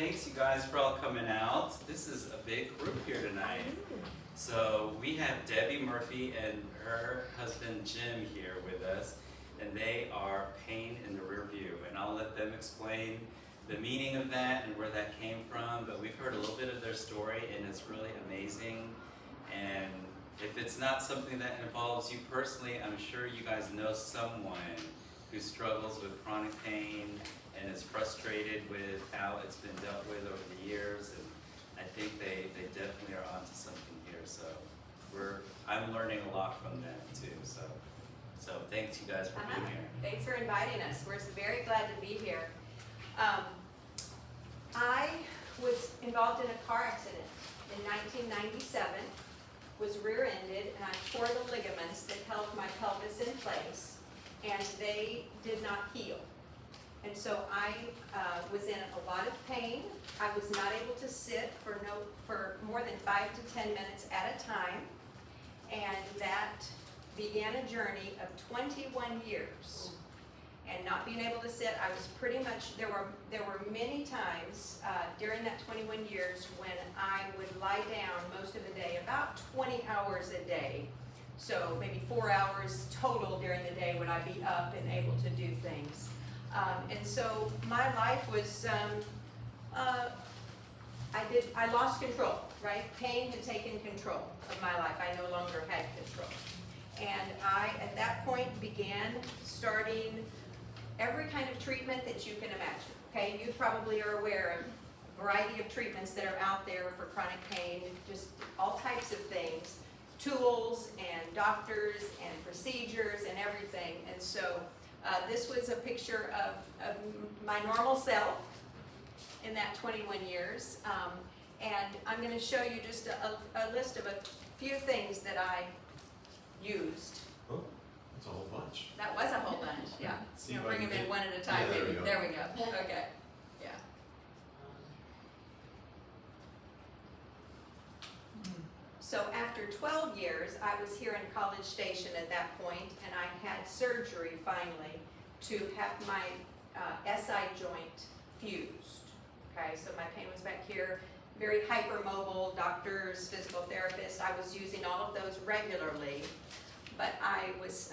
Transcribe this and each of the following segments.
thanks you guys for all coming out. This is a big group here tonight. So we have Debbie Murphy and her husband Jim here with us, and they are pain in the rear view. And I'll let them explain the meaning of that and where that came from, but we've heard a little bit of their story and it's really amazing. And if it's not something that involves you personally, I'm sure you guys know someone who struggles with chronic pain and is frustrated with how it's been dealt with over the years. And I think they definitely are onto something here. So I'm learning a lot from them too. So thanks you guys for being here. Thanks for inviting us. We're very glad to be here. I was involved in a car accident in 1997, was rear-ended, and I tore the ligaments that held my pelvis in place, and they did not heal. And so I was in a lot of pain. I was not able to sit for more than 5 to 10 minutes at a time, and that began a journey of 21 years. And not being able to sit, I was pretty much, there were many times during that 21 years when I would lie down most of the day, about 20 hours a day. So maybe 4 hours total during the day would I be up and able to do things. And so my life was, I lost control, right? Pain had taken control of my life. I no longer had control. And I, at that point, began starting every kind of treatment that you can imagine. Okay, you probably are aware of a variety of treatments that are out there for chronic pain, just all types of things, tools and doctors and procedures and everything. And so this was a picture of my normal self in that 21 years. And I'm going to show you just a list of a few things that I used. Oh, that's a whole bunch. That was a whole bunch, yeah. See You know, if I bring can them in get- one at a time, Yeah, there maybe. we go. There we go. Okay. Yeah. So after 12 years, I was here in College Station at that point, and I had surgery finally to have my SI joint fused. Okay, so my pain was back here, very hypermobile, doctors, physical therapists. I was using all of those regularly, but I was,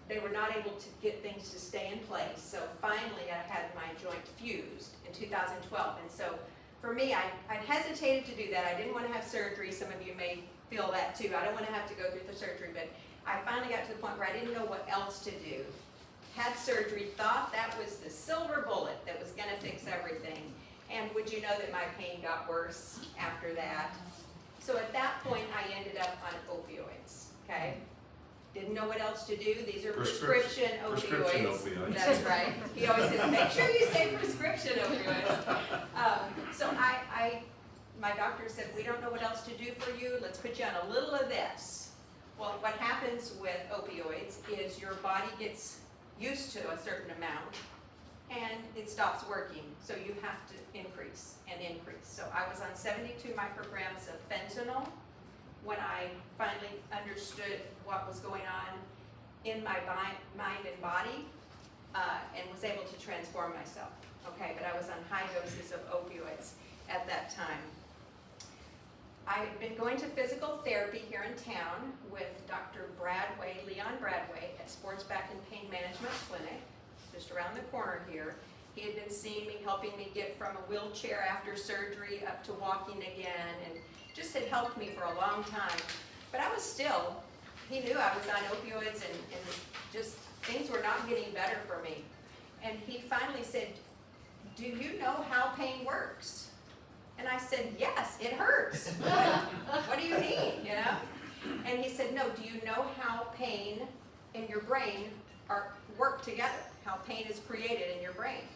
they were not able to get things to stay in place. So finally I had my joint fused in 2012. And so for me, I hesitated to do that. I didn't want to have surgery. Some of you may feel that too. I don't want to have to go through the surgery, but I finally got to the point where I didn't know what else to do. Had surgery, thought that was the silver bullet that was going to fix everything. And would you know that my pain got worse after that? So at that point, I ended up on opioids, okay? Didn't know what else to do. These are prescription opioids. Prescription opioids. That's right. He always says, make sure you say prescription opioids. So my doctor said, we don't know what else to do for you. Let's put you on a little of this. Well, what happens with opioids is your body gets used to a certain amount and it stops working. So you have to increase and increase. So I was on 72 micrograms of fentanyl when I finally understood what was going on in my mind and body and was able to transform myself. Okay, but I was on high doses of opioids at that time. I had been going to physical therapy here in town with Dr. Leon Bradway at Sports Back and Pain Management Clinic, just around the corner here. He had been seeing me, helping me get from a wheelchair after surgery up to walking again, and just had helped me for a long time. But I was still, he knew I was on opioids and just things were not getting better for me. And he finally said, do you know how pain works? And I said, yes, it hurts. What do you mean, you know? And he said, no, do you know how pain and your brain work together? How pain is created in your brain?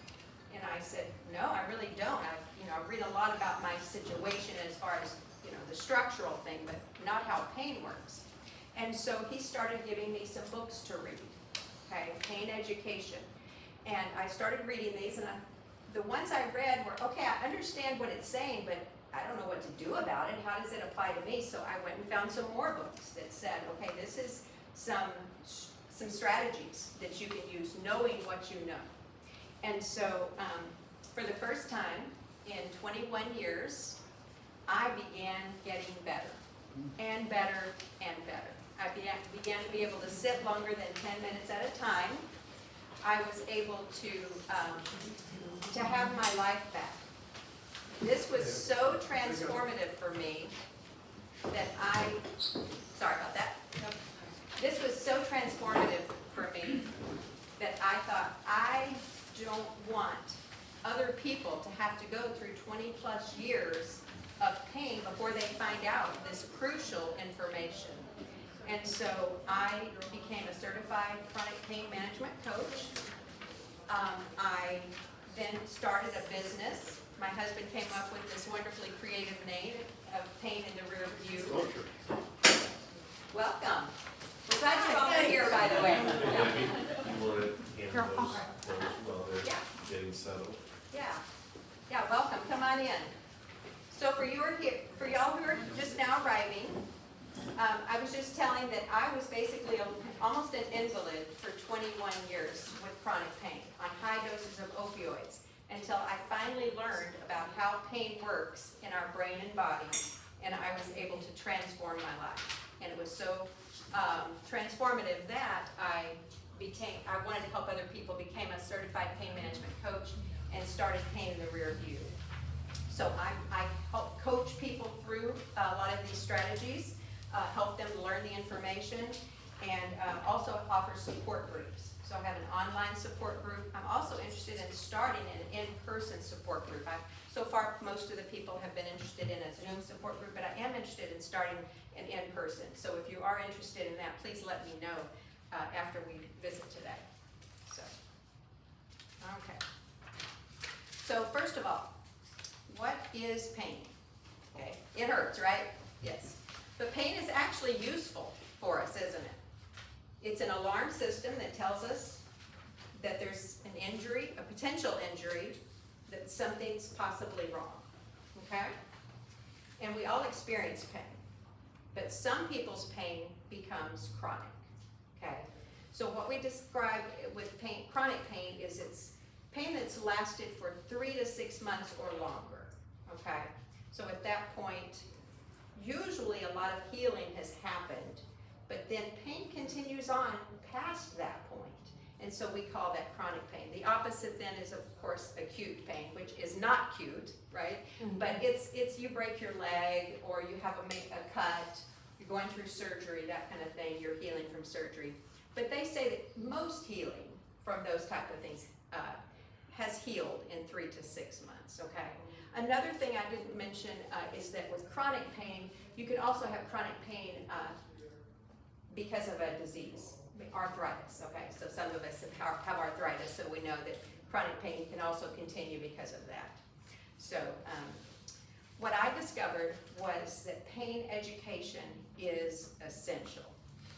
And I said, no, I really don't. I read a lot about my situation as far as, the structural thing, but not how pain works. And so he started giving me some books to read, okay, pain education. And I started reading these, and the ones I read were, okay, I understand what it's saying, but I don't know what to do about it. How does it apply to me? So I went and found some more books that said, okay, this is some strategies that you can use knowing what you know. And so for the first time, in 21 years, I began getting better, and better, and better. I began to be able to sit longer than 10 minutes at a time. I was able to have my life back. This was so transformative for me that sorry about that. This was so transformative for me that I thought, I don't want other people to have to go through 20 plus years of pain before they find out this crucial information. And so I became a certified chronic pain management coach. I then started a business. My husband came up with this wonderfully creative name of Pain in the Rear View. Welcome. We're glad you're all here, by the way. You want to handle those first while they're Yeah. getting settled? Yeah, welcome, come on in. So for y'all who are just now arriving, I was just telling that I was basically almost an invalid for 21 years with chronic pain on high doses of opioids until I finally learned about how pain works in our brain and body, and I was able to transform my life. And it was so transformative that I wanted to help other people, became a certified pain management coach, and started Pain in the Rear View. So I help coach people through a lot of these strategies, help them learn the information, and also offer support groups. So I have an online support group. I'm also interested in starting an in-person support group. So far, most of the people have been interested in a Zoom support group, but I am interested in starting an in-person. So if you are interested in that, please let me know after we visit today. So, okay. So first of all, what is pain? Okay, it hurts, right? Yes. But pain is actually useful for us, isn't it? It's an alarm system that tells us that there's an injury, a potential injury, that something's possibly wrong, okay? And we all experience pain, but some people's pain becomes chronic, okay? So what we describe with pain, chronic pain, is it's pain that's lasted for 3 to 6 months or longer, okay? So at that point, usually a lot of healing has happened, but then pain continues on past that point. And so we call that chronic pain. The opposite then is, of course, acute pain, which is not cute, right? Mm-hmm. But it's you break your leg, or you have a cut, you're going through surgery, that kind of thing, you're healing from surgery. But they say that most healing from those type of things has healed in 3 to 6 months, okay? Another thing I didn't mention is that with chronic pain, you can also have chronic pain because of a disease, arthritis, okay? So some of us have arthritis, so we know that chronic pain can also continue because of that. So what I discovered was that pain education is essential.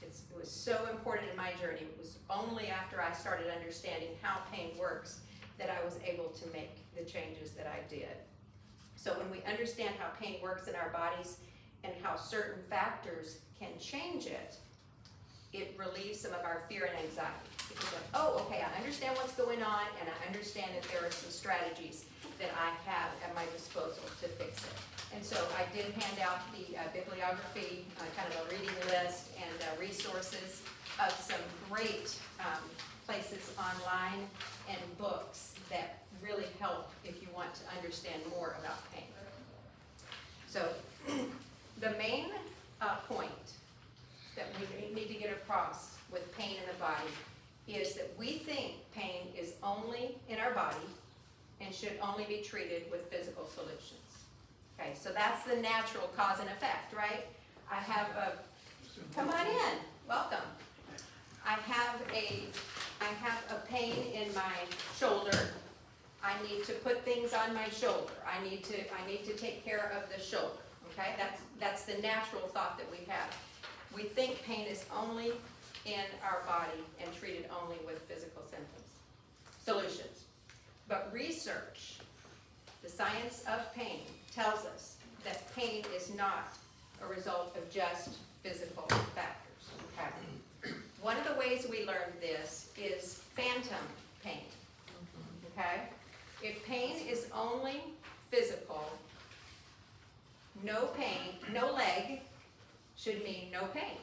It was so important in my journey. It was only after I started understanding how pain works that I was able to make the changes that I did. So when we understand how pain works in our bodies and how certain factors can change it, it relieves some of our fear and anxiety. Because like, oh, okay, I understand what's going on, and I understand that there are some strategies that I have at my disposal to fix it. And so I did hand out the bibliography, kind of a reading list, and resources of some great places online and books that really help if you want to understand more about pain. So the main point that we need to get across with pain in the body is that we think pain is only in our body and should only be treated with physical solutions. Okay, so that's the natural cause and effect, right? I have come on in, welcome. I have a pain in my shoulder. I need to put things on my shoulder. I need to take care of the shoulder. Okay, that's the natural thought that we have. We think pain is only in our body and treated only with physical solutions. But research, the science of pain, tells us that pain is not a result of just physical factors. Okay? One of the ways we learned this is phantom pain. Okay? If pain is only physical, no pain, no leg should mean no pain,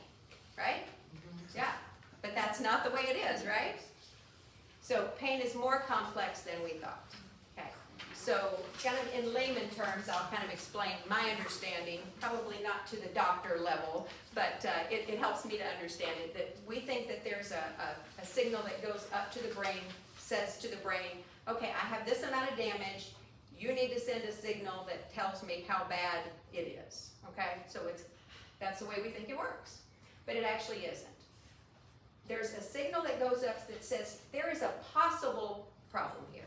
right? Yeah, but that's not the way it is, right? So pain is more complex than we thought. Okay, so kind of in layman terms, I'll kind of explain my understanding, probably not to the doctor level, but it helps me to understand it, that we think that there's a signal that goes up to the brain, says to the brain, okay, I have this amount of damage, you need to send a signal that tells me how bad it is, okay? So that's the way we think it works, but it actually isn't. There's a signal that goes up that says there is a possible problem here,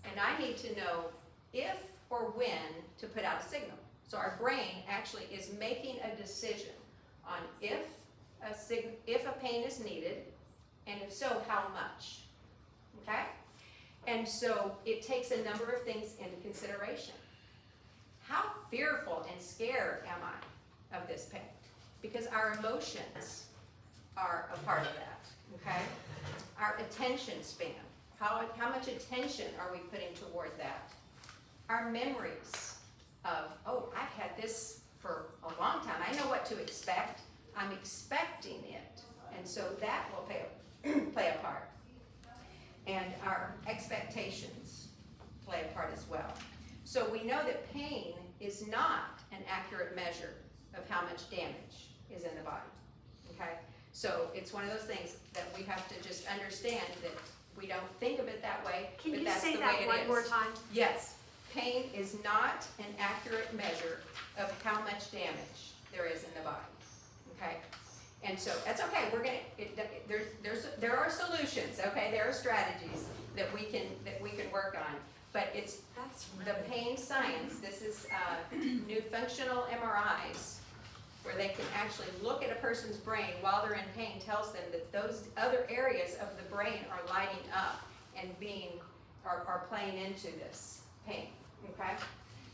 and I need to know if or when to put out a signal. So our brain actually is making a decision on if a pain is needed, and if so, how much, okay? And so it takes a number of things into consideration. How fearful and scared am I of this pain? Because our emotions are a part of that, okay? Our attention span, how much attention are we putting toward that? Our memories of, oh, I've had this for a long time, I know what to expect, I'm expecting it, and so that will play a part. And our expectations play a part as well. So we know that pain is not an accurate measure of how much damage is in the body, okay? So it's one of those things that we have to just understand that we don't think of it that way, Can but you that's say the way that it one is. more time? Yes, pain is not an accurate measure of how much damage there is in the body, okay? And so that's okay. We're gonna there are solutions, okay? There are strategies that we can work on, but it's the pain science. This is new functional MRIs, where they can actually look at a person's brain while they're in pain, tells them that those other areas of the brain are lighting up and are playing into this pain, okay?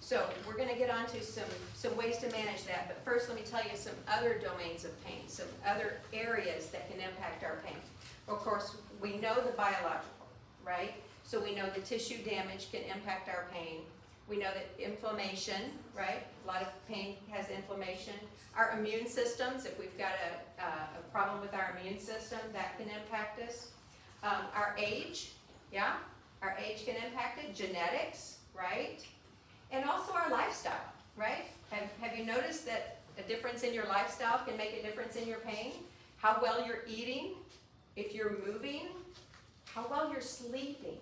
So we're gonna get onto some ways to manage that, but first let me tell you some other domains of pain, some other areas that can impact our pain. Of course, we know the biological, right? So we know the tissue damage can impact our pain. We know that inflammation, right? A lot of pain has inflammation. Our immune systems, if we've got a problem with our immune system, that can impact us. Our age, yeah? Our age can impact it. Genetics, right? And also our lifestyle, right? Have you noticed that a difference in your lifestyle can make a difference in your pain? How well you're eating, if you're moving, how well you're sleeping,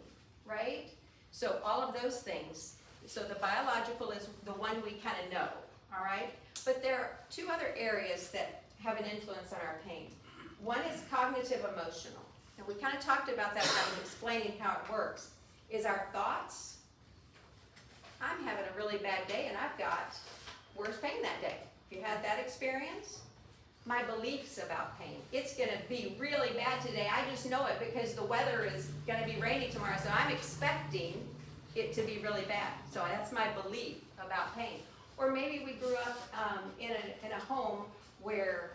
right? So all of those things. So the biological is the one we kind of know, all right? But there are two other areas that have an influence on our pain. One is cognitive emotional. And we kind of talked about that when I was explaining how it works, is our thoughts. I'm having a really bad day and I've got worse pain that day. Have you had that experience? My beliefs about pain. It's gonna be really bad today. I just know it because the weather is gonna be rainy tomorrow, so I'm expecting it to be really bad. So that's my belief about pain. Or maybe we grew up in a home where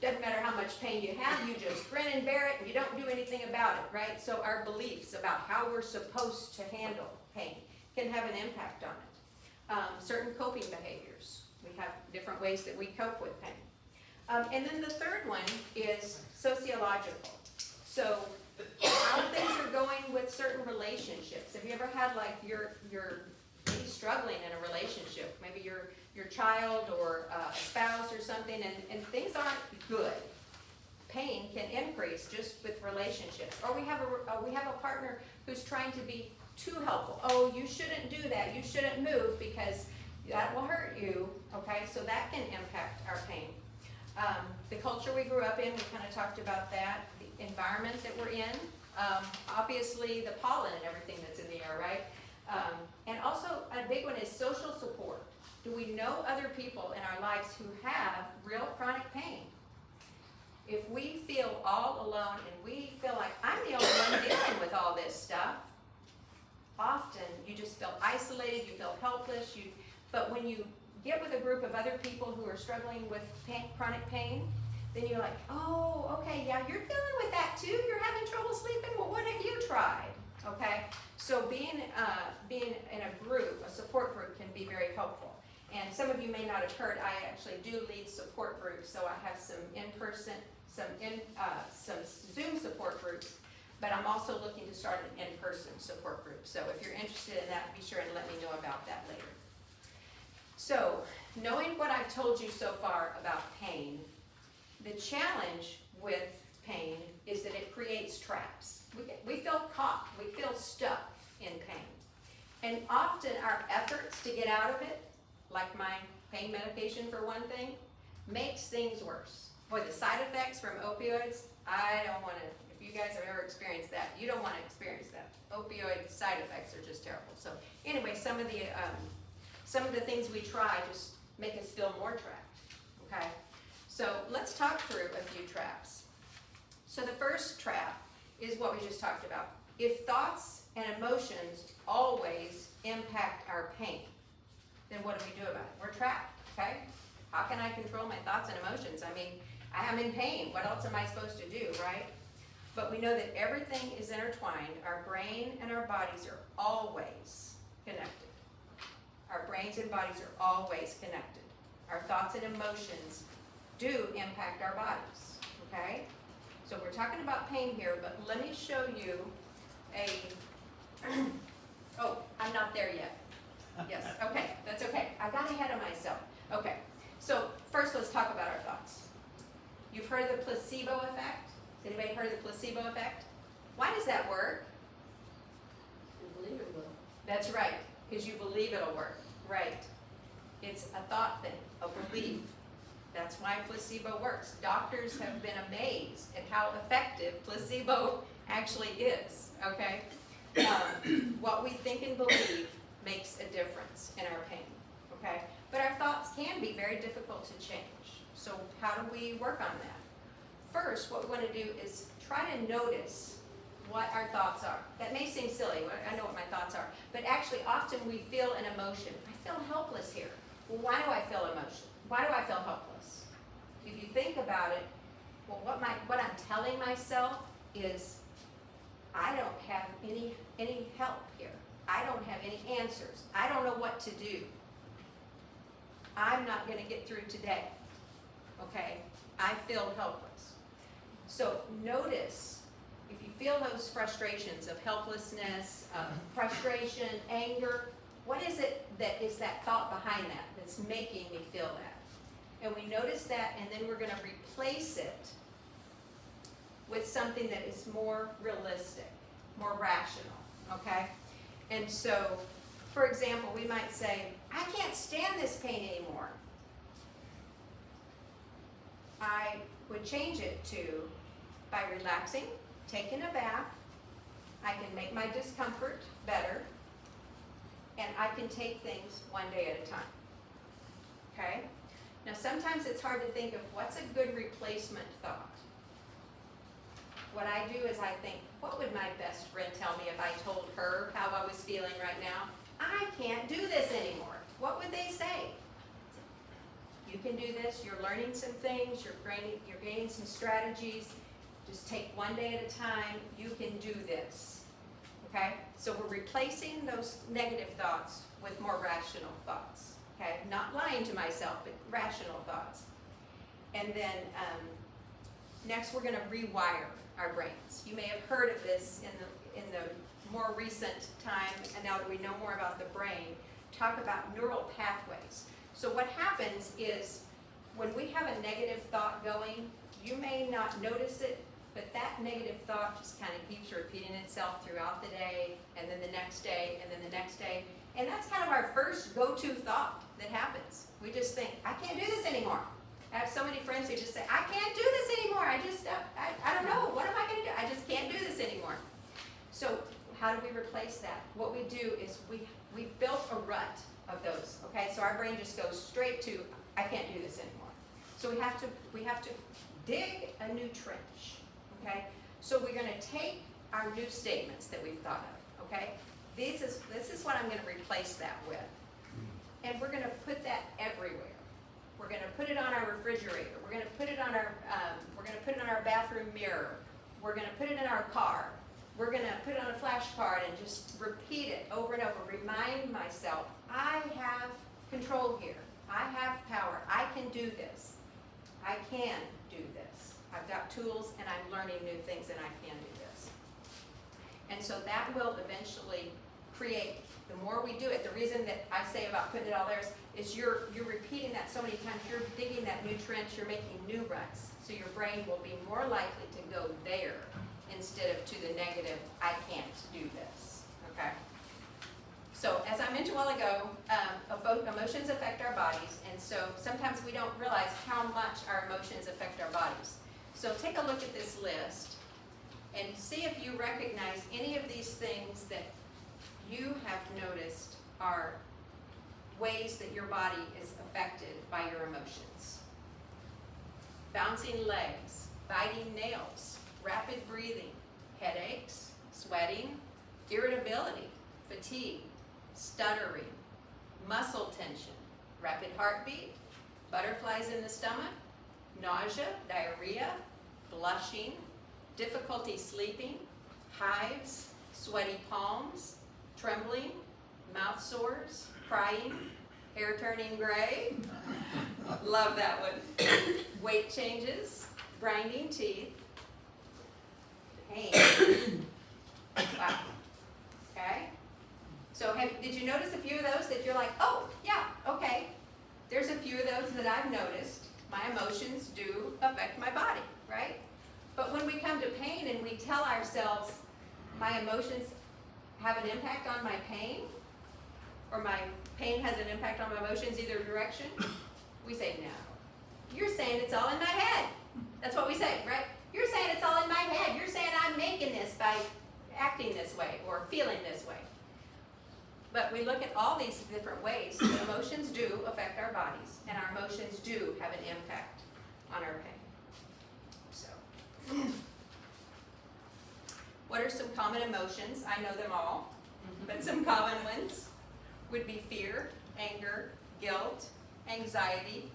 doesn't matter how much pain you have, you just grin and bear it and you don't do anything about it, right? So our beliefs about how we're supposed to handle pain can have an impact on it. Certain coping behaviors. We have different ways that we cope with pain. And then the third one is sociological. So how things are going with certain relationships. Have you ever had like you're maybe struggling in a relationship, maybe your child or a spouse or something, and things aren't good. Pain can increase just with relationships. Or we have a partner who's trying to be too helpful. Oh, you shouldn't do that. You shouldn't move because that will hurt you. Okay, so that can impact our pain. The culture we grew up in, we kind of talked about that. The environment that we're in. Obviously, the pollen and everything that's in the air, right? And also, a big one is social support. Do we know other people in our lives who have real chronic pain? If we feel all alone and we feel like I'm the only one dealing with all this stuff, often you just feel isolated, you feel helpless, but when you get with a group of other people who are struggling with chronic pain, then you're like, oh, okay, yeah, you're dealing with that too? You're having trouble sleeping? Well, what have you tried? Okay, so being in a group, a support group, can be very helpful. And And some of you may not have heard, I actually do lead support groups, so I have some in-person, some Zoom support groups, but I'm also looking to start an in-person support group. So if you're interested in that, be sure and let me know about that later. So, knowing what I've told you so far about pain, the challenge with pain is that it creates traps. We feel caught, we feel stuck in pain. And often our efforts to get out of it, like my pain medication for one thing, makes things worse. Boy, the side effects from opioids, I don't want to, if you guys have ever experienced that, you don't want to experience that. Opioid side effects are just terrible. So anyway, some of the things we try just make us feel more trapped, okay? So let's talk through a few traps. So the first trap is what we just talked about. If thoughts and emotions always impact our pain, then what do we do about it? We're trapped, okay? How can I control my thoughts and emotions? I mean, I am in pain. What else am I supposed to do, right? But we know that everything is intertwined. Our brain and our bodies are always connected. Our brains and bodies are always connected. Our thoughts and emotions do impact our bodies, okay? So we're talking about pain here, but let me show you oh, I'm not there yet. Yes, okay, that's okay. I got ahead of myself. Okay, so first let's talk about our thoughts. You've heard of the placebo effect? Has anybody heard of the placebo effect? Why does that work? You believe it will. That's right, because you believe it'll work. Right. It's a thought thing, a belief. That's why placebo works. Doctors have been amazed at how effective placebo actually is, okay? What we think and believe makes a difference in our pain, okay? But our thoughts can be very difficult to change. So how do we work on that? First, what we want to do is try to notice what our thoughts are. That may seem silly, I know what my thoughts are, but actually often we feel an emotion. I feel helpless here. Well, why do I feel emotion? Why do I feel helpless? If you think about it, well, what I'm telling myself is I don't have any help here. I don't have any answers. I don't know what to do. I'm not going to get through today. Okay? I feel helpless. So notice if you feel those frustrations of helplessness, frustration, anger, what is it that is that thought behind that that's making me feel that? And we notice that, and then we're going to replace it with something that is more realistic, more rational, okay? And so, for example, we might say, I can't stand this pain anymore. I would change it to, by relaxing, taking a bath, I can make my discomfort better, and I can take things one day at a time, okay? Now sometimes it's hard to think of what's a good replacement thought. What I do is I think, what would my best friend tell me if I told her how I was feeling right now? I can't do this anymore. What would they say? You can do this, you're learning some things, you're gaining some strategies. Just take one day at a time, you can do this, okay? So we're replacing those negative thoughts with more rational thoughts, okay? Not lying to myself, but rational thoughts. And then next we're gonna rewire our brains. You may have heard of this in the more recent time, and now that we know more about the brain, talk about neural pathways. So what happens is when we have a negative thought going, you may not notice it, but that negative thought just kind of keeps repeating itself throughout the day, and then the next day, and then the next day. And that's kind of our first go-to thought that happens. We just think, I can't do this anymore. I have so many friends who just say, I can't do this anymore. I don't know. What am I going to do? I just can't do this anymore. So how do we replace that? What we do is we've built a rut of those, okay? So our brain just goes straight to, I can't do this anymore. So we have to dig a new trench, okay? So we're going to take our new statements that we've thought of, okay? This is what I'm going to replace that with. And we're going to put that everywhere. We're going to put it on our refrigerator. We're going to put it on our bathroom mirror. We're going to put it in our car. We're going to put it on a flashcard and just repeat it over and over. Remind myself, I have control here. do this. I can do this. I've got tools and I'm learning new things and I can do this. And so that will eventually create, the more we do it, the reason that I say about putting it all there is you're repeating that so many times, you're digging that new trench, you're making new ruts. So your brain will be more likely to go there instead of to the negative, I can't do this, okay? So as I mentioned a while ago, emotions affect our bodies, and so sometimes we don't realize how much our emotions affect our bodies. So take a look at this list and see if you recognize any of these things that you have noticed are ways that your body is affected by your emotions. Bouncing legs, biting nails, rapid breathing, headaches, sweating, irritability, fatigue, stuttering, muscle tension, rapid heartbeat, butterflies in the stomach, nausea, diarrhea, blushing, difficulty sleeping, hives, sweaty palms, trembling, mouth sores, crying, hair turning gray. Love that one. Weight changes, grinding teeth, pain. Wow. Okay? So did you notice a few of those that you're like, oh, yeah, okay. There's a few of those that I've noticed. My emotions do affect my body, right? But when we come to pain and we tell ourselves, my emotions have an impact on my pain, or my pain has an impact on my emotions either direction, we say, no. You're saying it's all in my head. That's what we say, right? You're saying it's all in my head. You're saying I'm making this by acting this way or feeling this way. But we look at all these different ways that emotions do affect our bodies, and our emotions do have an impact on our pain. So, what are some common emotions? I know them all, but some common ones would be fear, anger, guilt, anxiety,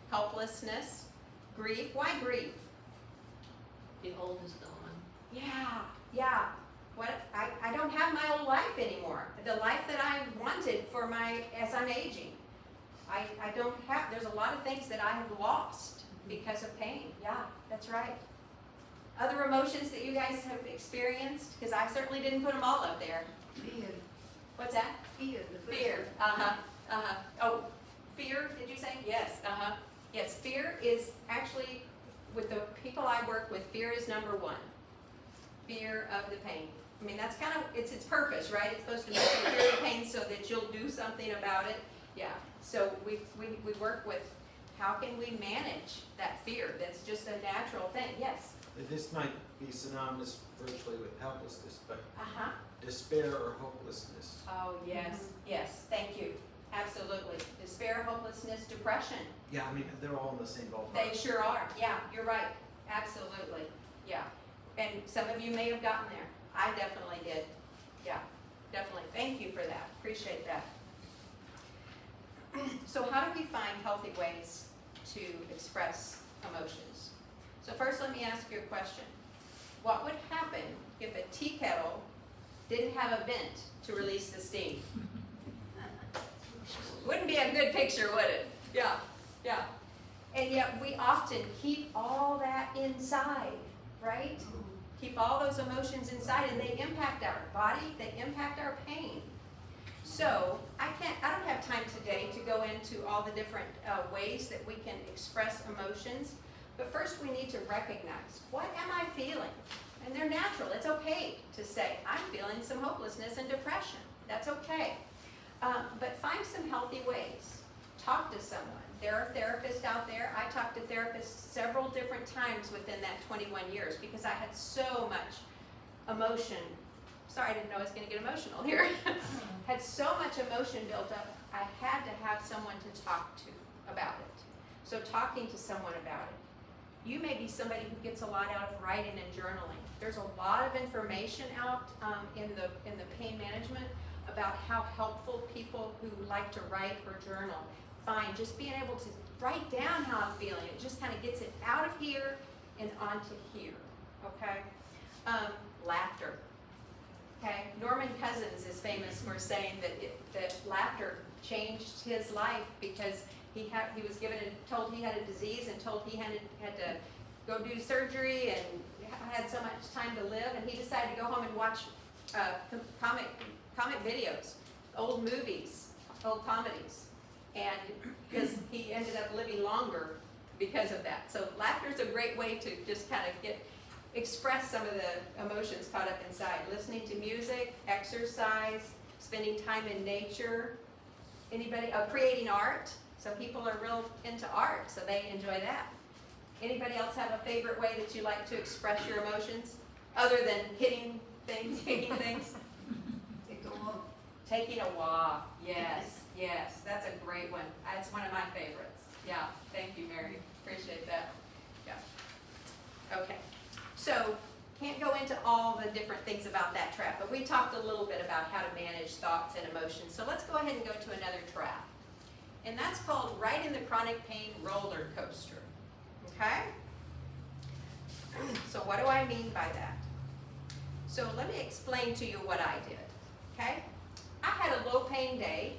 helplessness, grief. Why grief? The old is gone. Yeah. What I don't have my old life anymore. The life that I wanted for as I'm aging. I don't have, there's a lot of things that I have lost because of pain. Yeah, that's right. Other emotions that you guys have experienced? Because I certainly didn't put them all up there. Fear. What's that? Fear. The first Fear. Oh, fear, did you say? Yes, Yes, fear is actually, with the people I work with, fear is number one. Fear of the pain. I mean, that's kind of, it's its purpose, right? It's supposed to make you fear the pain so that you'll do something about it. Yeah, so we work with how can we manage that fear? That's just a natural thing. Yes? This might be synonymous virtually with helplessness, but Uh-huh. despair or hopelessness. Oh, yes, yes, thank you. Absolutely. Despair, hopelessness, depression. Yeah, I mean, they're all in the same ballpark. They sure are. Yeah, you're right. Absolutely. Yeah. And some of you may have gotten there. I definitely did. Yeah, definitely. Thank you for that. Appreciate that. So how do we find healthy ways to express emotions? So first let me ask you a question. What would happen if a tea kettle didn't have a vent to release the steam? Wouldn't be a good picture, would it? Yeah. And yet we often keep all that inside, right? Keep all those emotions inside, and they impact our body, they impact our pain. So I don't have time today to go into all the different ways that we can express emotions, but first we need to recognize, what am I feeling? And they're natural. It's okay to say, I'm feeling some hopelessness and depression. That's okay. But find some healthy ways. Talk to someone. There are therapists out there. I talked to therapists several different times within that 21 years because I had so much emotion. Sorry, I didn't know I was going to get emotional here. Had so much emotion built up, I had to have someone to talk to about it. So talking to someone about it. You may be somebody who gets a lot out of writing and journaling. There's a lot of information out in the pain management about how helpful people who like to write or journal find just being able to write down how I'm feeling. It just kind of gets it out of here and onto here, okay? Laughter, okay? Norman Cousins is famous for saying that laughter changed his life because he was told he had a disease and told he had to go do surgery and had so much time to live, and he decided to go home and watch comic videos, old movies, old comedies, and because he ended up living longer because of that. So laughter is a great way to just kind of express some of the emotions caught up inside. Listening to music, exercise, spending time in nature. Anybody, creating art. So people are real into art, so they enjoy that. Anybody else have a favorite way that you like to express your emotions? Other than hitting things, kicking things? Taking a walk, yes, yes, that's a great one. That's one of my favorites. Yeah, thank you, Mary, appreciate that. Yeah. Okay, so can't go into all the different things about that trap, but we talked a little bit about how to manage thoughts and emotions. So let's go ahead and go to another trap. And that's called right in the chronic pain roller coaster. Okay? So what do I mean by that? So let me explain to you what I did. Okay? I had a low pain day,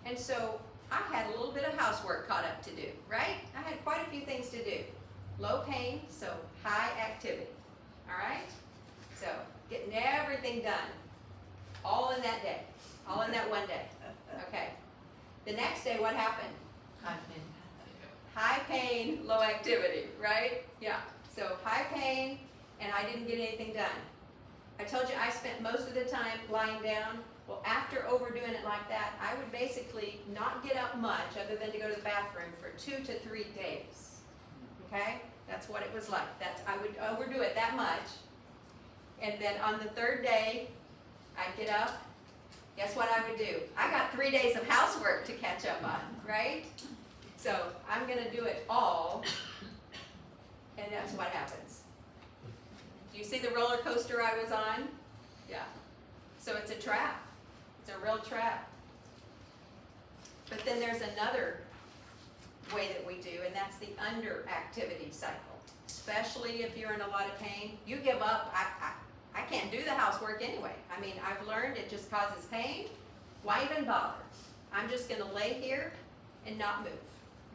and so I had a little bit of housework caught up to do, right? I had quite a few things to do. Low pain, so high activity. All right? So getting everything done, all in that day, all in that one day. Okay. The next day, what happened? High pain, low activity, right? Yeah. So high pain, and I didn't get anything done. I told you I spent most of the time lying down. Well, after overdoing it like that, I would basically not get up much other than to go to the bathroom for 2 to 3 days. Okay? That's what it was like. I would overdo it that much. And then on the third day, I'd get up. Guess what I would do? I got 3 days of housework to catch up on, right? So I'm going to do it all, and that's what happens. Do you see the roller coaster I was on? Yeah. So it's a trap. It's a real trap. But then there's another way that we do, and that's the underactivity cycle. Especially if you're in a lot of pain. You give up. I can't do the housework anyway. I mean, I've learned it just causes pain. Why even bother? I'm just going to lay here and not move.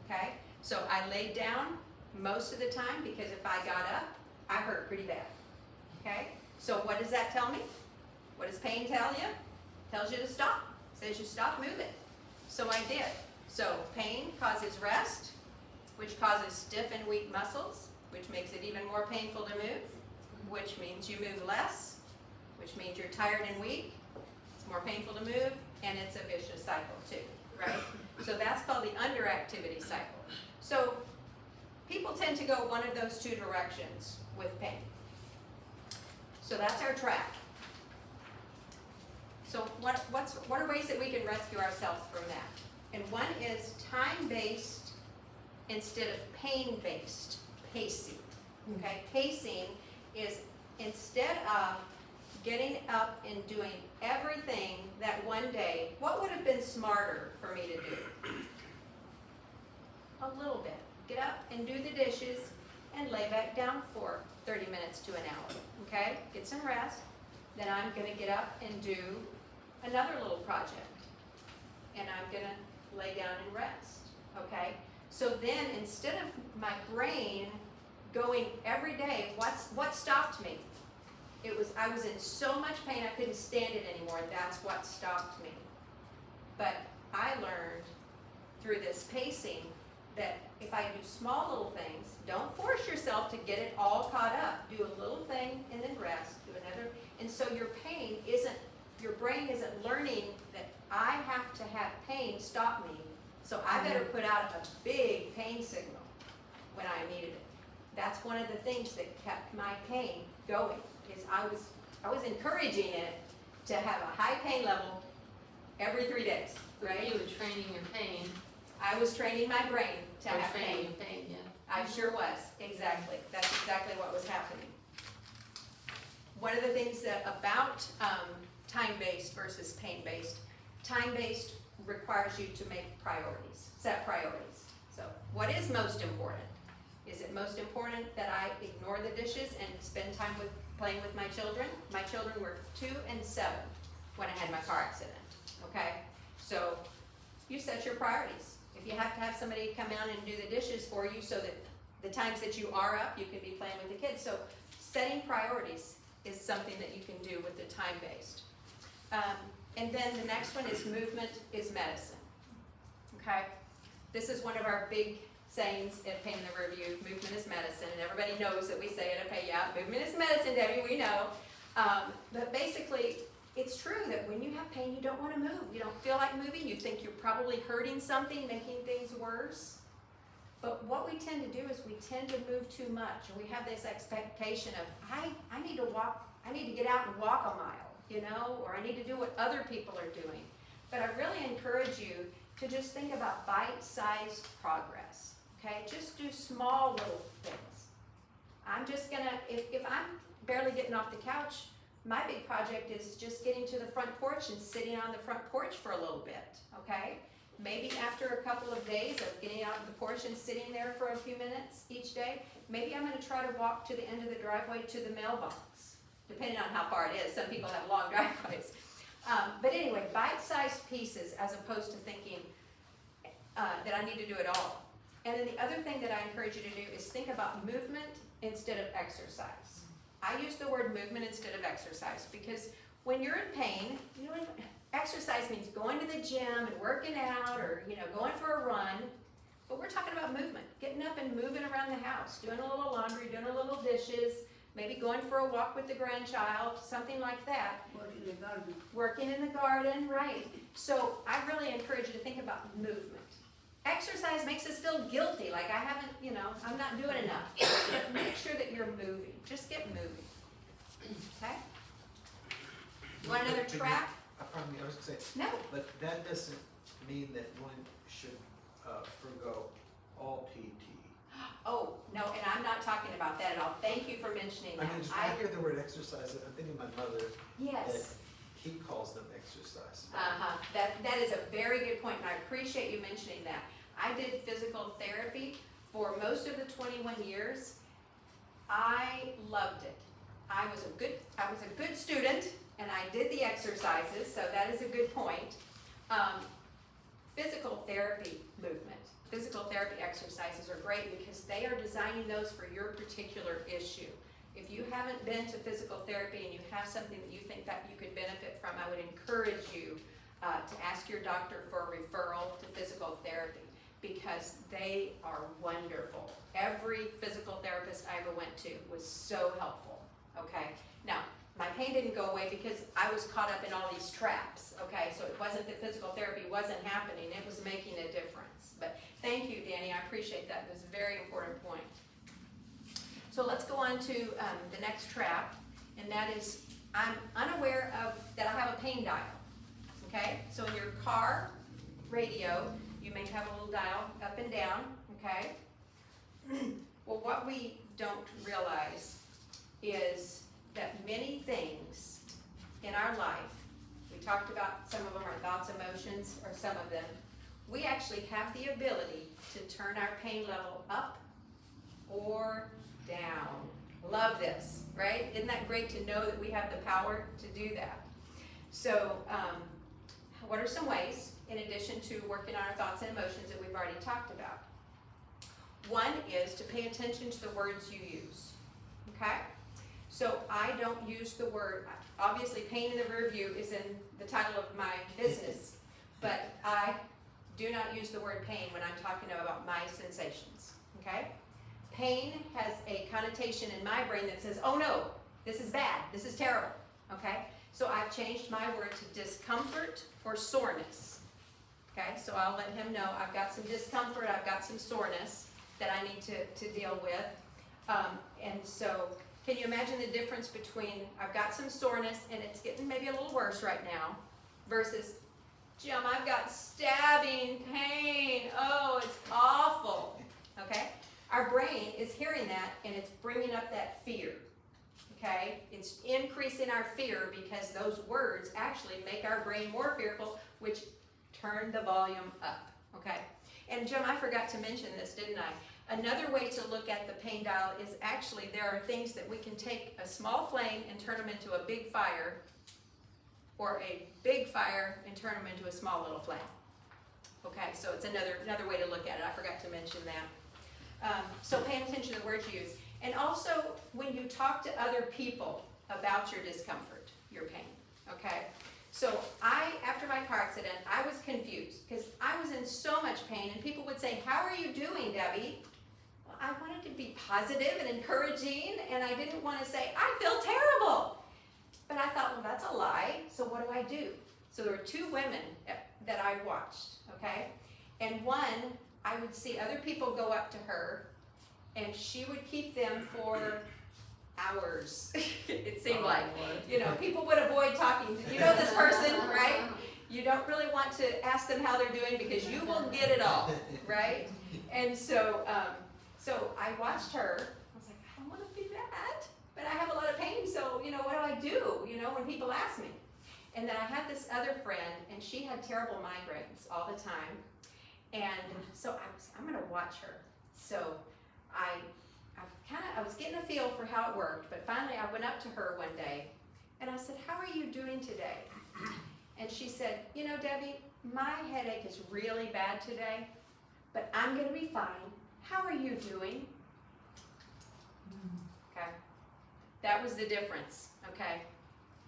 Okay? So I laid down most of the time because if I got up, I hurt pretty bad. Okay? So what does that tell me? What does pain tell you? Tells you to stop. Says you stop moving. So I did. So pain causes rest, which causes stiff and weak muscles, which makes it even more painful to move, which means you move less, which means you're tired and weak. It's more painful to move, and it's a vicious cycle too, right? So that's called the underactivity cycle. So people tend to go one of those two directions with pain. So that's our trap. So what are ways that we can rescue ourselves from that? And one is time-based instead of pain-based pacing. Okay, pacing is instead of getting up and doing everything that one day, what would have been smarter for me to do? A little bit. Get up and do the dishes and lay back down for 30 minutes to an hour. Okay, get some rest. Then I'm going to get up and do another little project. And I'm going to lay down and rest. Okay, so then instead of my brain going every day, what stopped me? I was in so much pain I couldn't stand it anymore. That's what stopped me. But I learned through this pacing that if I do small little things, don't force yourself to get it all caught up. Do a little thing and then rest. Do another. And so your brain isn't learning that I have to have pain stop me. So I better put out a big pain signal when I needed it. That's one of the things that kept my pain going, is I was encouraging it to have a high pain level every 3 days, right? You were training your pain. I was training my brain to Or have training pain. your pain, yeah. I sure was, exactly. That's exactly what was happening. One of the things about time-based versus pain-based, time-based requires you to make priorities, set priorities. So what is most important? Is it most important that I ignore the dishes and spend time playing with my children? My children were 2 and 7 when I had my car accident, okay? So you set your priorities. If If you have to have somebody come out and do the dishes for you so that the times that you are up, you can be playing with the kids. So setting priorities is something that you can do with the time-based. And then the next one is movement is medicine. Okay? This is one of our big sayings at Pain in the Rearview, movement is medicine, and everybody knows that we say it, okay, yeah, movement is medicine, Debbie, we know. But basically, it's true that when you have pain, you don't want to move. You don't feel like moving. You think you're probably hurting something, making things worse. But what we tend to do is we tend to move too much, and we have this expectation of, I need to walk, I need to get out and walk a mile, you know, or I need to do what other people are doing. But I really encourage you to just think about bite-sized progress, okay? Just do small little things. I'm just gonna, if I'm barely getting off the couch, my big project is just getting to the front porch and sitting on the front porch for a little bit, okay? Maybe after a couple of days of getting out of the porch and sitting there for a few minutes each day, maybe I'm gonna try to walk to the end of the driveway to the mailbox, depending on how far it is. Some people have long driveways. But anyway, bite-sized pieces as opposed to thinking that I need to do it all. And then the other thing that I encourage you to do is think about movement instead of exercise. I use the word movement instead of exercise because when you're in pain, you know, exercise means going to the gym and working out or, you know, going for a run. But we're talking about movement, getting up and moving around the house, doing a little laundry, doing a little dishes, maybe going for a walk with the grandchild, something like that. Working in the garden. Working in the garden, right. So I really encourage you to think about movement. Exercise makes us feel guilty, like I haven't, you know, I'm not doing enough. But make sure that you're moving. Just get moving. Okay? You want another track? Pardon me, I was gonna say, No. but that doesn't mean that one should forgo all PT. Oh, no, and I'm not talking about that at all. Thank you for mentioning I that. mean, just when I hear the word exercise, I'm thinking of my mother, Yes. he calls them exercise. Uh-huh. That is a very good point, and I appreciate you mentioning that. I did physical therapy for most of the 21 years. I loved it. I was a good student, and I did the exercises, so that is a good point. Physical therapy movement, physical therapy exercises are great because they are designing those for your particular issue. If you haven't been to physical therapy and you have something that you think that you could benefit from, I would encourage you to ask your doctor for a referral to physical therapy because they are wonderful. Every physical therapist I ever went to was so helpful, okay? Now, my pain didn't go away because I was caught up in all these traps, okay? So it wasn't that physical therapy wasn't happening, it was making a difference. But thank you, Danny, I appreciate that. It was a very important point. So let's go on to the next trap, and that is, I'm unaware of that I have a pain dial, okay? So in your car radio, you may have a little dial up and down, okay? Well, what we don't realize is that many things in our life, we talked about some of them are thoughts, emotions, or some of them, we actually have the ability to turn our pain level up or down. Love this, right? Isn't that great to know that we have the power to do that? So, what are some ways, in addition to working on our thoughts and emotions that we've already talked about? One is to pay attention to the words you use, okay? So I don't use the word, obviously Pain in the Rearview is in the title of my business, but I do not use the word pain when I'm talking about my sensations, okay? Pain has a connotation in my brain that says, oh no, this is bad, this is terrible, okay? So I've changed my word to discomfort or soreness, okay? So I'll let him know I've got some discomfort, I've got some soreness that I need to deal with. And so, can you imagine the difference between I've got some soreness and it's getting maybe a little worse right now versus, Jim, I've got stabbing pain, oh, it's awful, okay? Our brain is hearing that and it's bringing up that fear, okay? It's increasing our fear because those words actually make our brain more fearful, which turn the volume up, okay? And Jim, I forgot to mention this, didn't I? Another way to look at the pain dial is actually there are things that we can take a small flame and turn them into a big fire, or a big fire and turn them into a small little flame. Okay, so it's another way to look at it. I forgot to mention that. So paying attention to the words you use. And also, when you talk to other people about your discomfort, your pain, okay? So after my car accident, I was confused because I was in so much pain and people would say, "How are you doing, Debbie?" Well, I wanted to be positive and encouraging, and I didn't want to say, "I feel terrible." But I thought, well, that's a lie, so what do? So there were two women that I watched, okay? And one, I would see other people go up to her, and she would keep them for hours. It seemed like, people would avoid talking. You know this person, right? You don't really want to ask them how they're doing because you will get it all, right? And so I watched her. I was like, I don't want to be that, but I have a lot of pain, so, what do? When people ask me. And then I had this other friend, and she had terrible migraines all the time. And so I'm going to watch her. So I was getting a feel for how it worked, but finally I went up to her one day and I said, "How are you doing today?" And she said, "Debbie, my headache is really bad today, but I'm going to be fine. How are you doing?" Okay. That was the difference, okay?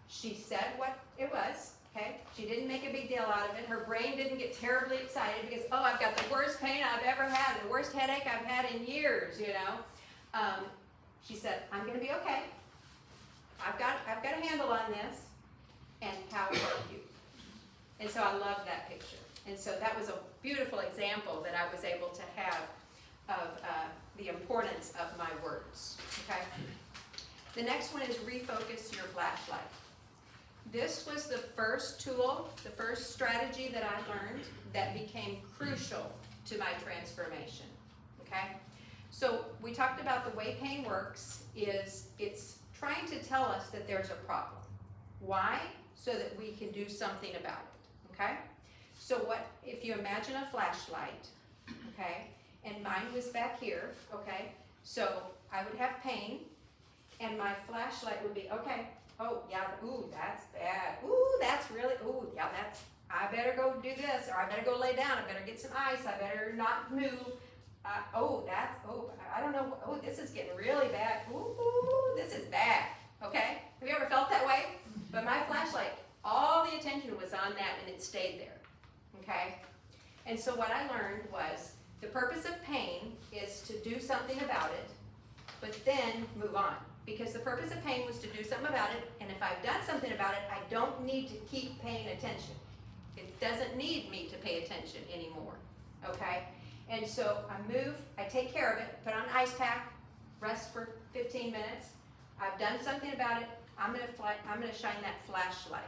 She said what it was, okay? She didn't make a big deal out of it. Her brain didn't get terribly excited because, oh, I've got the worst pain I've ever had, the worst headache I've had in years, She said, "I'm going to be okay. I've got a handle on this, and how are you?" And so I love that picture. And so that was a beautiful example that I was able to have of the importance of my words, okay? The next one is refocus your flashlight. This was the first tool, the first strategy that I learned that became crucial to my transformation, okay? So we talked about the way pain works is it's trying to tell us that there's a problem. Why? So that we can do something about it, okay? So if you imagine a flashlight, okay, and mine was back here, okay, so I would have pain, and my flashlight would be, okay, oh, yeah, ooh, that's bad, ooh, that's really, ooh, yeah, I better go do this, or I better go lay down, I better get some ice, I better not move, I don't know, oh, this is getting really bad, ooh, this is bad, okay? Have you ever felt that way? But my flashlight, all the attention was on that, and it stayed there, okay? And so what I learned was the purpose of pain is to do something about it, but then move on. Because the purpose of pain was to do something about it, and if I've done something about it, I don't need to keep paying attention. It doesn't need me to pay attention anymore, okay? And so I move, I take care of it, put on an ice pack, rest for 15 minutes. I've done something about it. I'm gonna shine that flashlight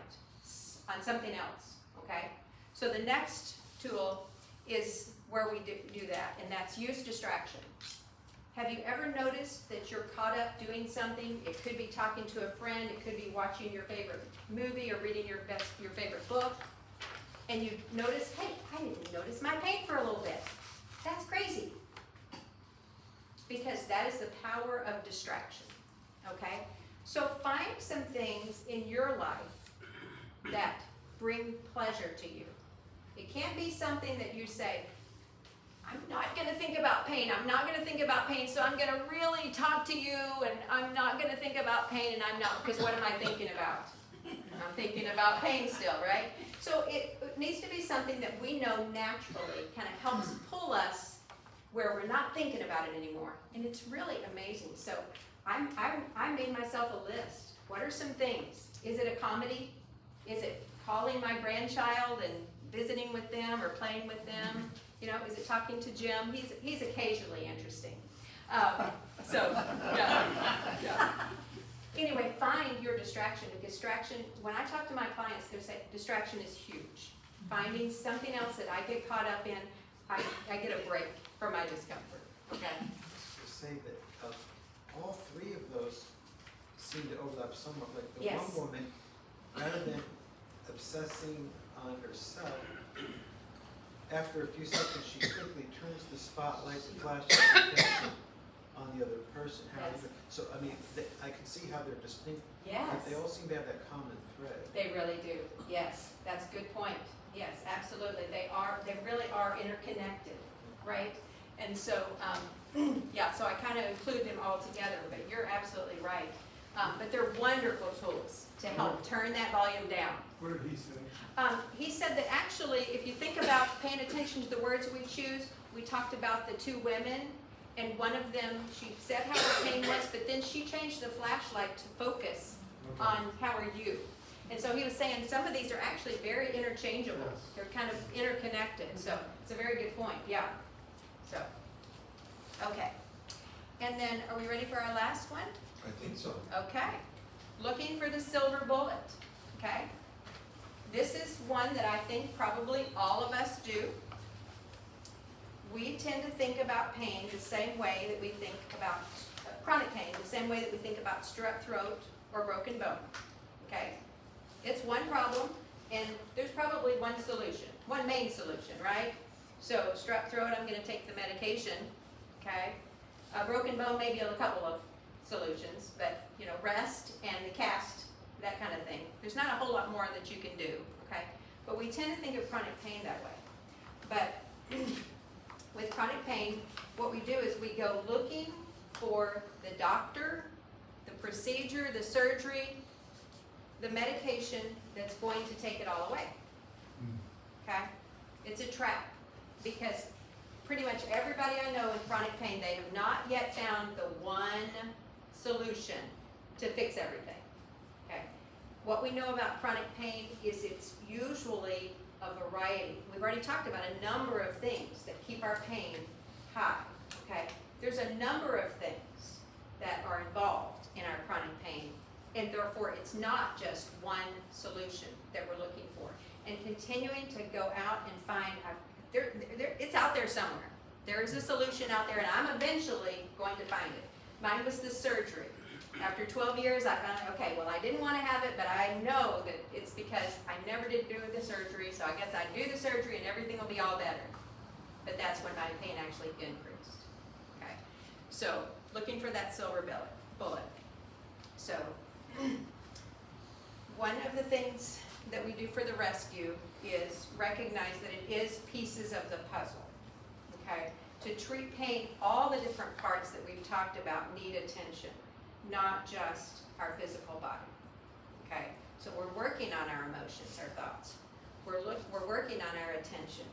on something else, okay? So the next tool is where we do that, and that's use distraction. Have you ever noticed that you're caught up doing something? It could be talking to a friend, it could be watching your favorite movie or reading your favorite book, and you notice, hey, I didn't notice my pain for a little bit. That's crazy. Because that is the power of distraction, okay? So find some things in your life that bring pleasure to you. It can't be something that you say, I'm not going to think about pain. I'm not going to think about pain, so I'm going to really talk to you, and I'm not going to think about pain, and I'm not, because what am I thinking about? I'm thinking about pain still, right? So it needs to be something that we know naturally kind of helps pull us where we're not thinking about it anymore. And it's really amazing. So I made myself a list. What are some things? Is it a comedy? Is it calling my grandchild and visiting with them or playing with them? Is it talking to Jim? He's occasionally interesting. Yeah. Anyway, find your distraction. Distraction, when I talk to my clients, they say distraction is huge. Finding something else that I get caught up in, I get a break from my discomfort. Okay. To say that all three of those seem to overlap somewhat. Like the Yes. one woman, rather than obsessing on herself, after a few seconds, she quickly turns the spotlight, the flashlight, attention on the other person, how Yes. even, so, I mean, I can see how they're distinct, Yes. but they all seem to have that common thread. They really do, yes, that's a good point, yes, absolutely, they really are interconnected, right? And so, yeah, so I kind of include them all together, but you're absolutely right. But they're wonderful tools to help turn that volume down. What did he say? He said that actually, if you think about paying attention to the words we choose, we talked about the two women, and one of them, she said how her pain was, but then she changed the flashlight to focus on how are you. And so he was saying some of these are actually very interchangeable. Yes. They're kind of interconnected, so it's a very good point, yeah. So, okay. And then, are we ready for our last one? I think so. Okay, looking for the silver bullet, okay? This is one that I think probably all of us do. We tend to think about pain the same way that we think about chronic pain, the same way that we think about strep throat or broken bone, okay? It's one problem, and there's probably one solution, one main solution, right? So strep throat, I'm gonna take the medication, okay? Broken bone, maybe a couple of solutions, but you know, rest and the cast, that kind of thing. There's not a whole lot more that you can do, okay? But we tend to think of chronic pain that way. But with chronic pain, what we do is we go looking for the doctor, the procedure, the surgery, the medication that's going to take it all away, okay? It's a trap, because pretty much everybody I know in chronic pain, they have not yet found the one solution to fix everything, okay? What we know about chronic pain is it's usually a variety. We've already talked about a number of things that keep our pain high, okay? There's a number of things that are involved in our chronic pain, and therefore it's not just one solution that we're looking for. And continuing to go out and find, it's out there somewhere. There is a solution out there, and I'm eventually going to find it. Mine was the surgery. After 12 years, I found, okay, well, I didn't want to have it, but I know that it's because I never did do the surgery, so I guess I do the surgery and everything will be all better. But that's when my pain actually increased. Okay, so looking for that silver bullet. So one of the things that we do for the rescue is recognize that it is pieces of the puzzle. Okay, to treat pain, all the different parts that we've talked about need attention, not just our physical body. Okay, so we're working on our emotions, our thoughts. We're working on our attention.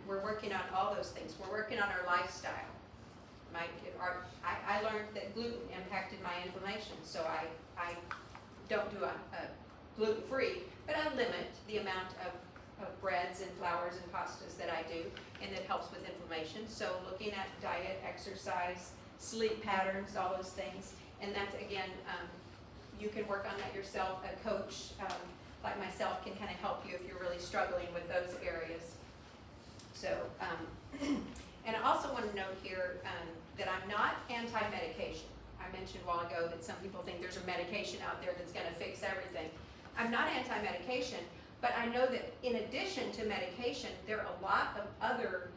We're working on all those things. We're working on our lifestyle. I learned that gluten impacted my inflammation, so I don't do a gluten-free, but I limit the amount of breads and flours and pastas that I do, and it helps with inflammation. So looking at diet, exercise, sleep patterns, all those things, and that's again, you can work on that yourself. A coach like myself can kind of help you if you're really struggling with those areas. So, and I also want to note here that I'm not anti-medication. I mentioned a while ago that some people think there's a medication out there that's going to fix everything. I'm not anti-medication, but I know that in addition to medication, there are a lot of other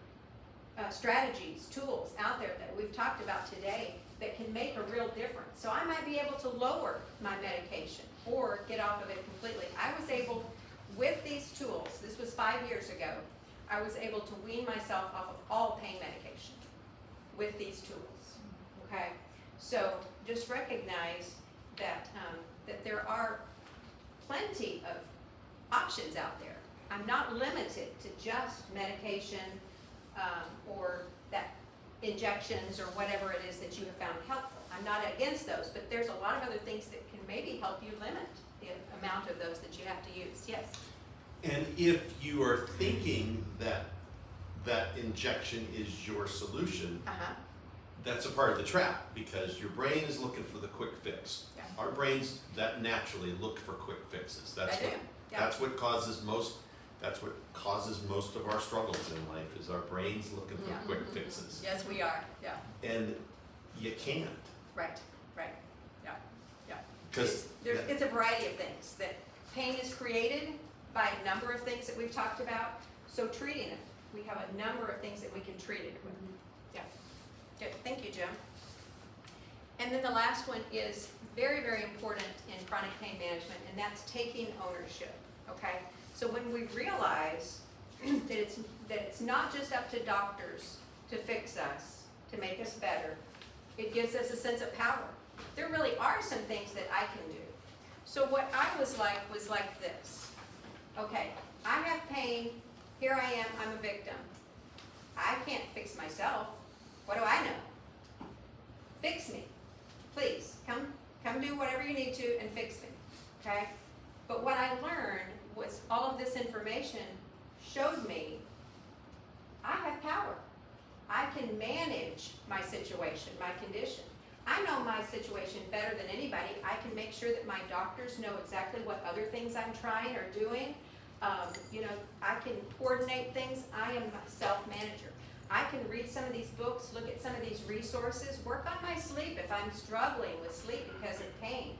strategies, tools out there that we've talked about today that can make a real difference. So I might be able to lower my medication or get off of it completely. I was able, with these tools, this was 5 years ago, I was able to wean myself off of all pain medication with these tools, okay? So just recognize that, that there are plenty of options out there. I'm not limited to just medication or that injections or whatever it is that you have found helpful. I'm not against those, but there's a lot of other things that can maybe help you limit the amount of those that you have to use. Yes? And if you are thinking that that injection is your solution, that's a part of the trap, because your brain is looking for the quick fix. Yeah. Our brains that naturally look for quick fixes. That's I do. what Yeah. that's what causes most of our struggles in life, is our brains looking for Yeah. quick fixes. Yes, we are. Yeah. And you can't. Right. Right. Yeah. Yeah. Because It's a variety of things. That pain is created by a number of things that we've talked about. So treating it, we have a number of things that we can treat it with. Yeah. Good. Thank you, Jim. And then the last one is very, very important in chronic pain management, and that's taking ownership, okay? So when we realize that it's not just up to doctors to fix us, to make us better, it gives us a sense of power. There really are some things that I can do. So what I was like this. Okay, I have pain, here I am, I'm a victim. I can't fix myself. What do I know? Fix me. Please, come do whatever you need to and fix me, okay? But what I learned was all of this information showed me I have power. I can manage my situation, my condition. I know my situation better than anybody. I can make sure that my doctors know exactly what other things I'm trying or doing. I can coordinate things. I am a self-manager. I can read some of these books, look at some of these resources, work on my sleep if I'm struggling with sleep because of pain.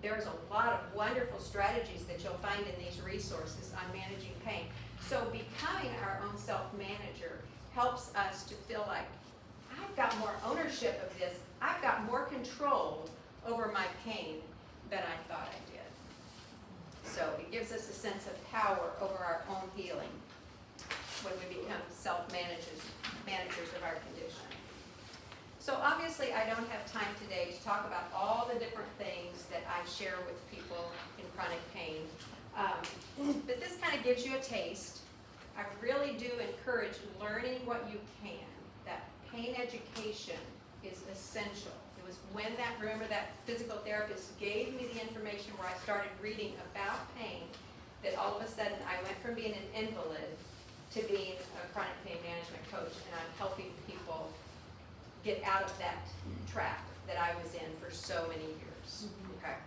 There's a lot of wonderful strategies that you'll find in these resources on managing pain. So becoming our own self-manager helps us to feel like, I've got more ownership of this. I've got more control over my pain than I thought I did. So it gives us a sense of power over our own healing when we become self-managers of our condition. So obviously I don't have time today to talk about all the different things that I share with people in chronic pain. But this kind of gives you a taste. I really do encourage learning what you can. That pain education is essential. It was when that physical therapist gave me the information where I started reading about pain that all of a sudden I went from being an invalid to being a chronic pain management coach, and I'm helping people get out of that trap that I was in for so many years. Okay,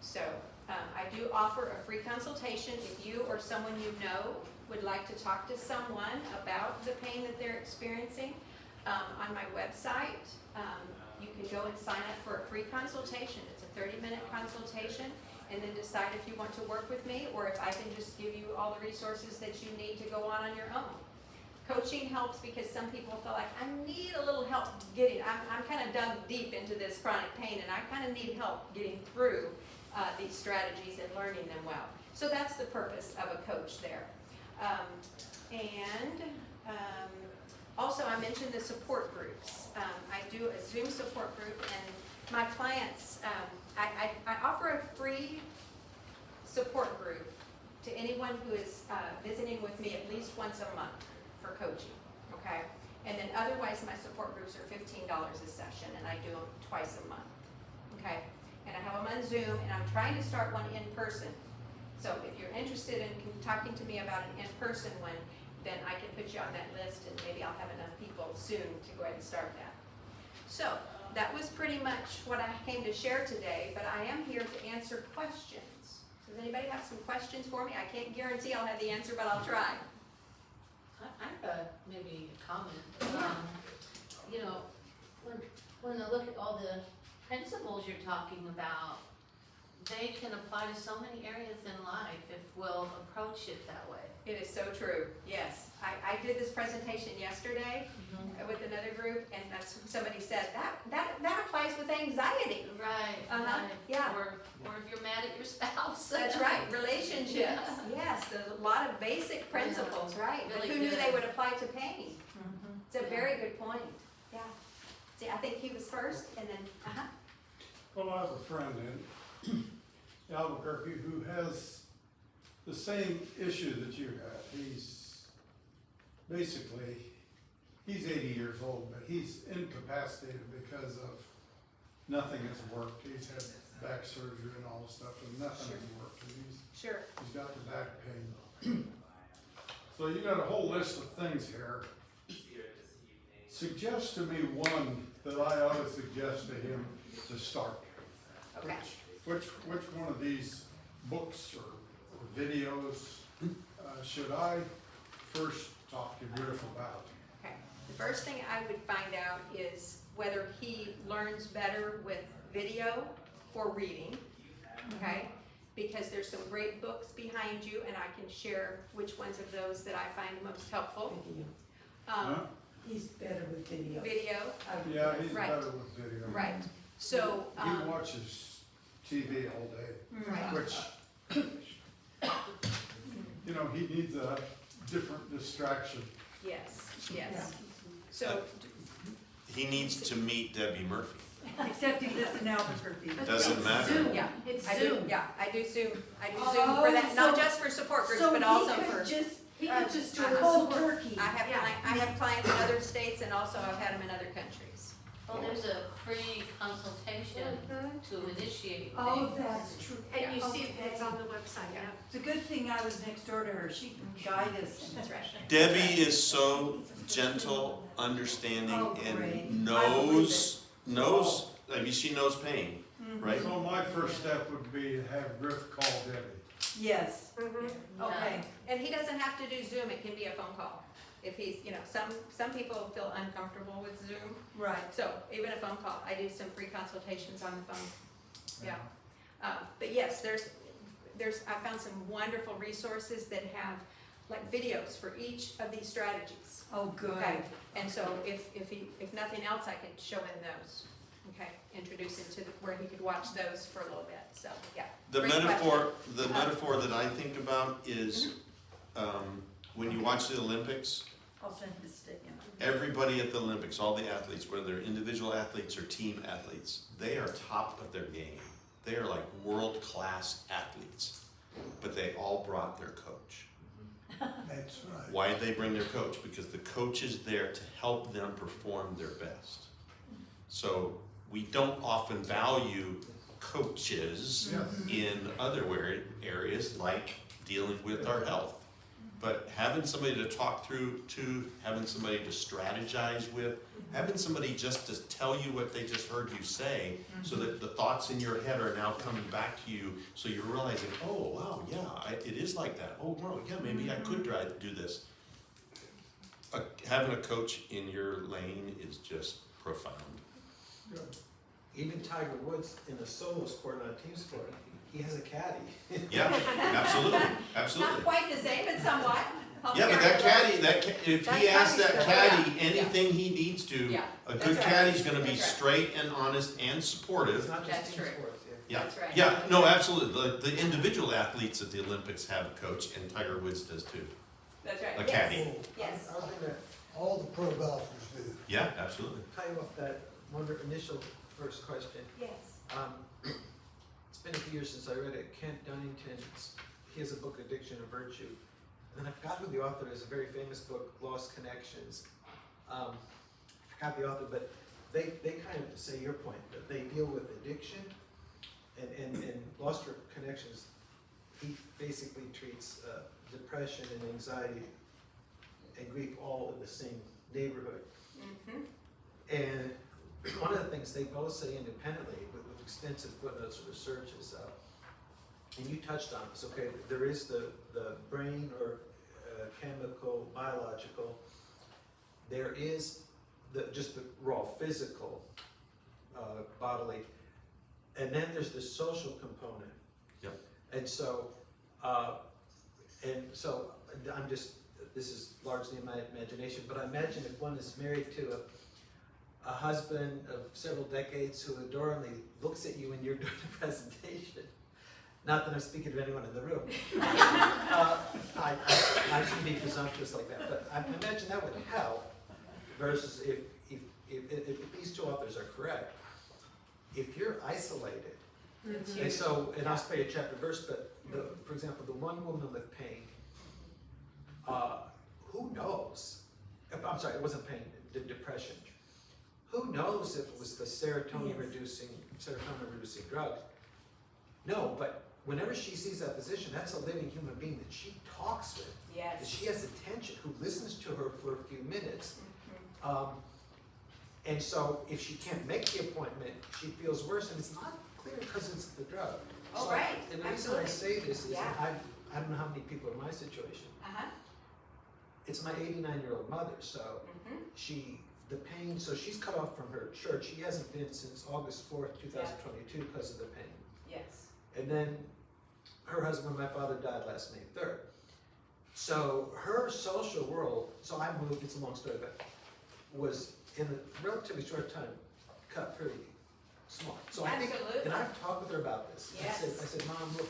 so I do offer a free consultation if you or someone you know would like to talk to someone about the pain that they're experiencing. On my website, you can go and sign up for a free consultation. It's a 30-minute consultation, and then decide if you want to work with me or if I can just give you all the resources that you need to go on your own. Coaching helps because some people feel like, I need a little help I'm kind of dug deep into this chronic pain, and I kind of need help getting through these strategies and learning them well. So that's the purpose of a coach there. Also, I mentioned the support groups. I do a Zoom support group, and my clients, I offer a free support group to anyone who is visiting with me at least once a month for coaching, okay? And then otherwise, my support groups are $15 a session, and I do them twice a month, okay? And I have them on Zoom, and I'm trying to start one in person. So if you're interested in talking to me about an in-person one, then I can put you on that list, and maybe I'll have enough people soon to go ahead and start that. So that was pretty much what I came to share today, but I am here to answer questions. Does anybody have some questions for me? I can't guarantee I'll have the answer, but I'll try. I have maybe a comment. When I look at all the principles you're talking about, they can apply to so many areas in life if we'll approach it that way. It is so true, yes. I did this presentation yesterday with another group, and that's what somebody said, that applies with anxiety. Right, right. Yeah. Or if you're mad at your spouse. That's right, relationships. Yeah. Yes, there's a lot of basic principles, right? But Really who knew good. they would apply to pain? Mhm. It's a very good point, yeah. See, I think he was first, and then, Well, I have a friend in Albuquerque who has the same issue that you had. He's 80 years old, but he's incapacitated because of nothing has worked. He's had back surgery and all this stuff, and nothing has worked. And sure. he's got the back pain. So you got a whole list of things here. Suggest to me one that I ought to suggest to him to start. Okay. Which one of these books or videos should I first talk to Griff about? Okay. The first thing I would find out is whether he learns better with video or reading, okay? Because there's some great books behind you, and I can share which ones of those that I find most helpful. Huh? He's better with video. Video, Yeah, he's Right. better with video. right. So, He watches TV all day, right. which, you know, he needs a different distraction. Yes, yes. So, He needs to meet Debbie Murphy. Except he lives in Albuquerque. Doesn't matter. Zoom. yeah, It's I do, Zoom. yeah, I do Zoom Oh, for that, not so- just for support groups, So but he also could for. just, He could just do a cold support. turkey. I have clients in other states and also I've had them in other countries. Well, there's a free consultation to initiate things. Oh, that's true. And you see Okay. it's on the website, yeah. It's a good thing I was next door to her. She can guide us. That's right. Debbie is so gentle, understanding, Oh, great. and I believe knows, I mean, she knows pain, right? So my first step would be to have Griff call Debbie. Yes, Yeah. okay. And he doesn't have to do Zoom, it can be a phone call. If he's, you know, some people feel uncomfortable with Zoom, Right. so even a phone call, I do some free consultations on the phone. Yeah. But yes, I found some wonderful resources that have like videos for each of these strategies. Oh, good. Okay, and so if nothing else, I could show him those. Okay, introduce him to where he could watch those for a little bit, so, yeah. The Great metaphor that I think about is, when you watch the Olympics, I'll send this to him. everybody at the Olympics, all the athletes, whether they're individual athletes or team athletes, they are top of their game. They are like world-class athletes, but they all brought their coach. That's right. Why did they bring their coach? Because the coach is there to help them perform their best. So we don't often value coaches in other areas like dealing with our health. But having somebody to talk through to, having somebody to strategize with, having somebody just to tell you what they just heard you say, so that the thoughts in your head are now coming back to you, so you're realizing, oh, wow, yeah, it is like that. Oh, wow, yeah, maybe I could try to do this. Having a coach in your lane is just profound. Even Tiger Woods in a solo sport, not a team sport, he has a caddy. Yeah, absolutely, absolutely. Not quite the same, but somewhat. Yeah, but that caddy, if he asks that caddy Yeah. anything he needs to, Yeah, a that's good right. caddy's gonna be That's right. straight and honest and It's supportive. not That's just team true. sports, yeah. Yeah, That's right. yeah, no, absolutely. The individual athletes at the Olympics have a coach, and Tiger Woods does too. That's right. A Yes. caddy. Yes. I was gonna All the pro golfers do. Yeah, absolutely. tie you off that one initial first question. Yes. It's been a few years since I read it. Kent Dunnington's, he has a book, Addiction and Virtue. And then I forgot who the author is, a very famous book, Lost Connections. I forgot the author, but they kind of say your point, that they deal with addiction and Lost Connections, he basically treats depression and anxiety and grief all in the same neighborhood. Mm-hmm. And one of the things they both say independently, with extensive footnotes and research, is, and you touched on this, okay, there is the brain or chemical, biological, there is just the raw physical, bodily, and then there's the social component. Yep. And so, I'm just, this is largely in my imagination, but I imagine if one is married to a husband of several decades who adorably looks at you when you're doing a presentation, not that I'm speaking to anyone in the room, I shouldn't be presumptuous like that, but I imagine that would help, versus if these two authors are correct, if you're isolated, and so, and I'll spare you chapter verse, but for example, the one woman with pain, who knows? I'm sorry, it wasn't pain, depression. Who knows if it was the serotonin reducing drug? No, but whenever she sees that physician, that's a living human being that she talks with, that Yes. she has attention, who listens to her for a few minutes. And so if she can't make the appointment, she feels worse, and it's not clear because it's the drug. Oh, So, right, and the reason I absolutely. say this is, Yeah. I don't know how many people are in my situation. Uh-huh. It's my 89-year-old mother, so Mm-hmm. the pain, so she's cut off from her church. She hasn't been since August 4th, 2022 because of the pain. Yes. And then her husband, my father, died last May 3rd. So her social world, so I moved, it's a long story, but was in a relatively short time cut pretty smart. So I think, Absolutely. and I've talked with her about this. Yes. I said, Mom, look,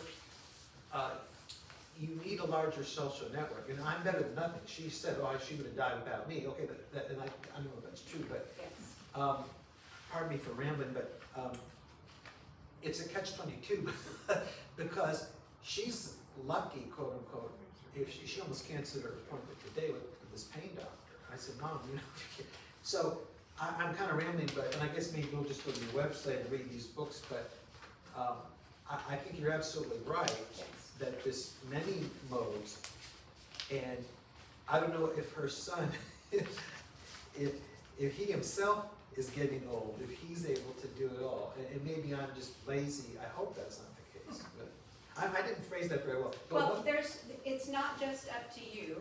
you need a larger social network, and I'm better than nothing. She said, oh, she would have died without me. Okay, and I don't know if that's true, but, Yes. pardon me for rambling, but, it's a catch-22 because she's lucky, quote unquote, if she almost canceled her appointment today with this pain doctor. I said, Mom, you know, so I'm kind of rambling, but, and I guess maybe we'll just go to your website and read these books, but I think you're absolutely right Yes. that there's many modes, and I don't know if her son, if he himself is getting old, if he's able to do it all, and maybe I'm just lazy, I hope that's not the case, but I didn't phrase that very well. But Well, what- it's not just up to you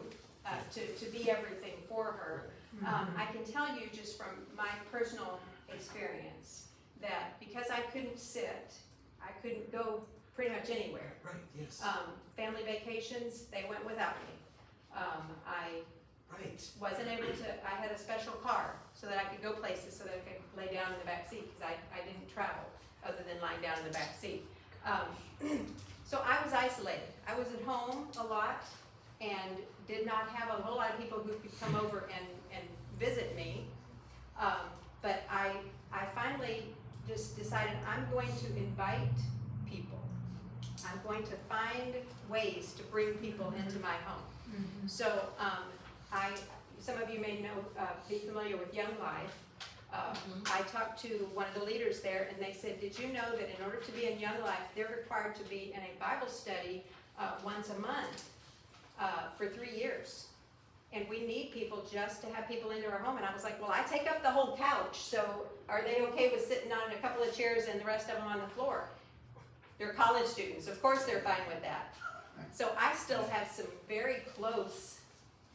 to be everything for her. I can tell you just from my personal experience that because I couldn't sit, I couldn't go pretty much anywhere. Right, yes, Family vacations, they went without me. I right. wasn't able to, I had a special car so that I could go places so that I could lay down in the back seat because I didn't travel other than lying down in the back seat. So I was isolated. I was at home a lot and did not have a whole lot of people who could come over and visit me. But I finally just decided I'm going to invite people. I'm going to find ways to bring people into my home. So some of you may know, be familiar with Young Life. I talked to one of the leaders there and they said, did you know that in order to be in Young Life, they're required to be in a Bible study once a month for 3 years? And we need people just to have people into our home. And I was like, well, I take up the whole couch, so are they okay with sitting on a couple of chairs and the rest of them on the floor? They're college students, of course they're fine with that. So I still have some very close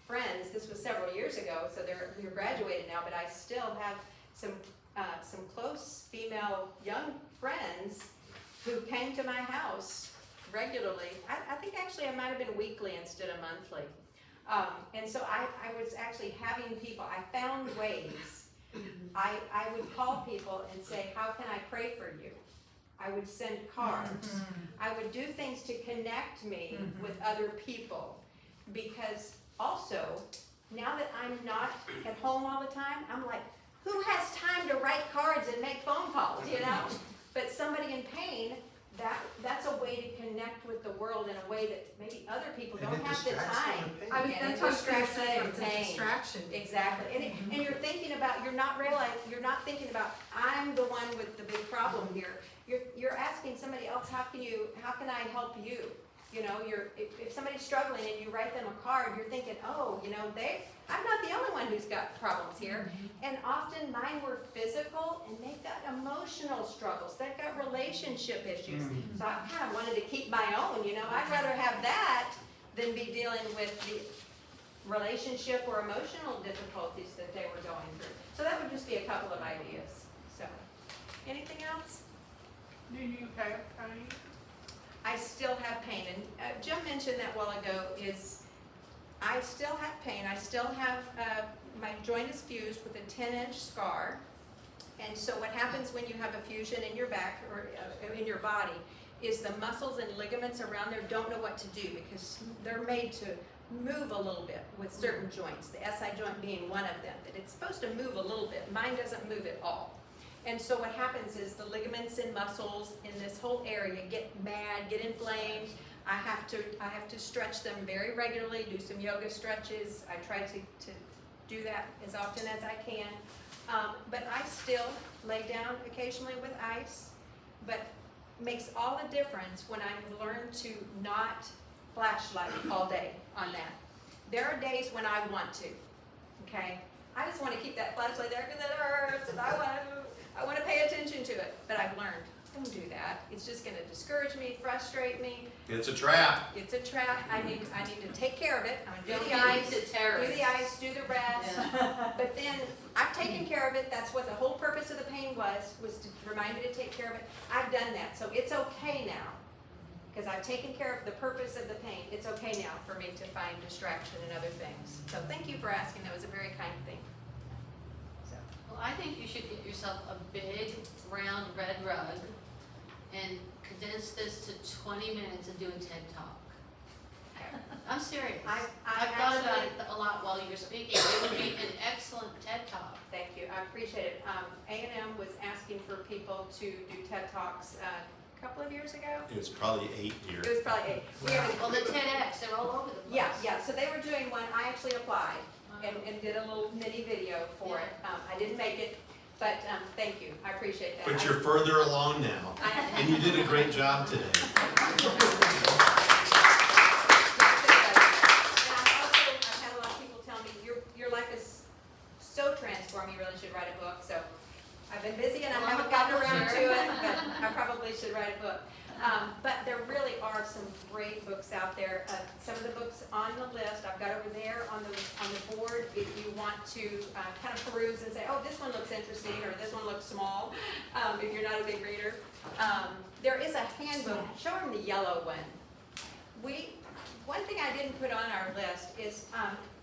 friends. This was several years ago, so they're graduated now, but I still have some close female young friends who came to my house regularly. I think actually I might have been weekly instead of monthly. And so I was actually having people, I found ways. I would call people and say, how can I pray for you? I would send cards. I would do things to connect me with other people. Because also, now that I'm not at home all the time, I'm like, who has time to write cards and make phone calls, you know? But somebody in pain, that's a way to connect with the world in a way that maybe other people And don't it have the distracts time. from the pain. I was, And that's it what I was gonna distracts say, from it's a pain. distraction. Exactly, and you're thinking about, you're not thinking about, I'm the one with the big problem here. You're asking somebody else, how can I help you? You know, if somebody's struggling and you write them a card, you're thinking, oh, you know, I'm not the only one who's got problems here. And often mine were physical and they've got emotional struggles, they've got relationship issues. So I kind of wanted to keep my own, you know, I'd rather have that than be dealing with the relationship or emotional difficulties that they were going through. So that would just be a couple of ideas, so. Anything else? Do you have pain? I still have pain, and Jim mentioned that a while ago, is I still have pain. I still have, my joint is fused with a 10-inch scar, and so what happens when you have a fusion in your back or in your body is the muscles and ligaments around there don't know what to do because they're made to move a little bit with certain joints, the SI joint being one of them, that it's supposed to move a little bit. Mine doesn't move at all. And so what happens is the ligaments and muscles in this whole area get mad, get inflamed. I have to stretch them very regularly, do some yoga stretches. I try to do that as often as I can. But I still lay down occasionally with ice, but makes all the difference when I've learned to not flashlight all day on that. There are days when I want to, okay? I just want to keep that flashlight there because it hurts and I want to pay attention to it, but I've learned, don't do that. It's just going to discourage me, frustrate me. It's a trap. It's a trap. I need to take care of it. I'm going to do Don't the be ice, into terrorists. do the ice, do the rest. But then I've taken care of it. That's what the whole purpose of the pain was to remind me to take care of it. I've done that, so it's okay now. Because I've taken care of the purpose of the pain. It's okay now for me to find distraction and other things. So thank you for asking. That was a very kind thing. So. Well, I think you should get your yourself a big, round, red rug and condense this to 20 minutes and do a TED Talk. I'm serious. I've thought about it a lot while you were speaking. It would be an excellent TED Talk. Thank you, I appreciate it. A&M was asking for people to do TED Talks a couple of years ago. It was probably 8 years. It was probably 8. We haven't- Well, the TEDx, they're all over the place. Yeah, so they were doing one, I actually applied and did a little mini video for it. I didn't make it, but thank you, I appreciate that. But you're further along now, and you did a great job today. I've had a lot of people tell me, your life is so transformed, you really should write a book, so I've been busy and I Well, haven't gotten around to it, but I probably should write a book. But there really are some great books out there. Some of the books on the list, I've got over there on the board, if you want to kind of peruse and say, oh, this one looks interesting, or this one looks small, if you're not a big reader. There is a handbook, show them the yellow one. One thing I didn't put on our list is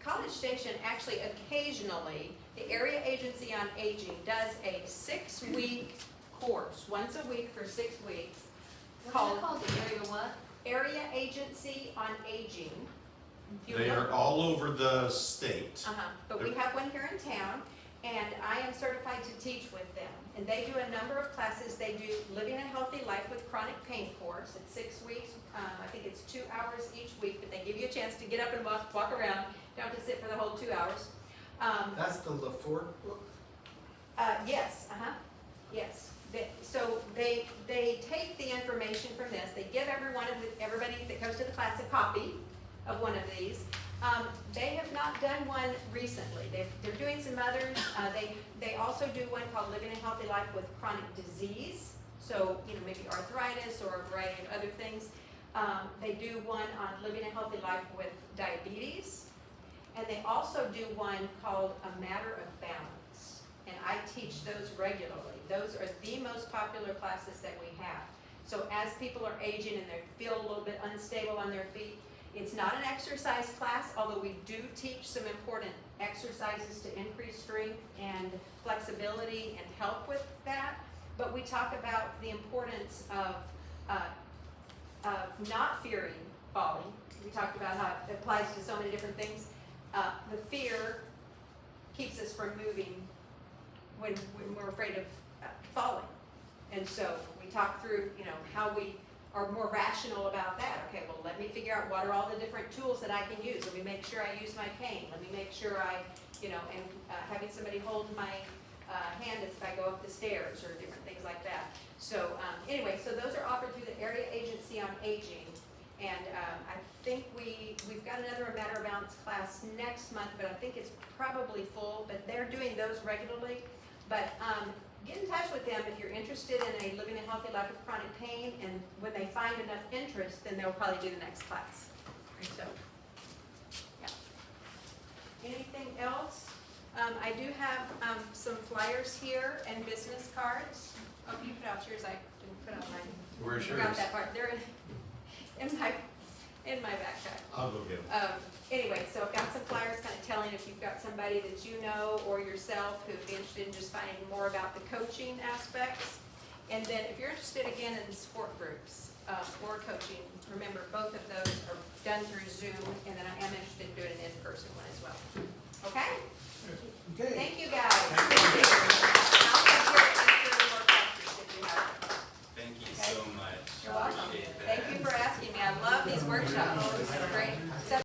College Station actually occasionally, the Area Agency on Aging does a 6-week course, once a week for 6 weeks. What's it called? The area what? Area Agency on Aging. You They look- are all over the state. But we have one here in town, and I am certified to teach with them. And they do a number of classes. They do Living a Healthy Life with Chronic Pain course. It's 6 weeks. I think it's 2 hours each week, but they give you a chance to get up and walk around. You don't have to sit for the whole 2 hours. That's the LaForte book? Yes, yes. So they take the information from this, they give everybody that comes to the class a copy of one of these. They have not done one recently. They're doing some others. They also do one called Living a Healthy Life with Chronic Disease. So, maybe arthritis or a variety of other things. They do one on Living a Healthy Life with Diabetes. And they also do one called A Matter of Balance. And I teach those regularly. Those are the most popular classes that we have. So as people are aging and they feel a little bit unstable on their feet, it's not an exercise class, although we do teach some important exercises to increase strength and flexibility and help with that. But we talk about the importance of not fearing falling. We talked about how it applies to so many different things. The fear keeps us from moving when we're afraid of falling. And so we talk through, how we are more rational about that. Okay, well, let me figure out what are all the different tools that I can use. Let me make sure I use my cane. Let me make sure I, and having somebody hold my hand as if I go up the stairs or different things like that. So anyway, so those are offered through the Area Agency on Aging. And I think we've got another A Matter of Balance class next month, but I think it's probably full, but they're doing those regularly. But get in touch with them if you're interested in a Living a Healthy Life with Chronic Pain, and when they find enough interest, then they'll probably do the next class. And so, yeah. Anything else? I do have some flyers here and business cards. Oh, you put out yours, I didn't put out mine. Where's yours? Forgot that part. They're in my backpack. I'll go get them. Anyway, so I've got some flyers kind of telling if you've got somebody that you know or yourself who'd be interested in just finding more about the coaching aspects. And then if you're interested again in the support groups or coaching, remember both of those are done through Zoom, and then I am interested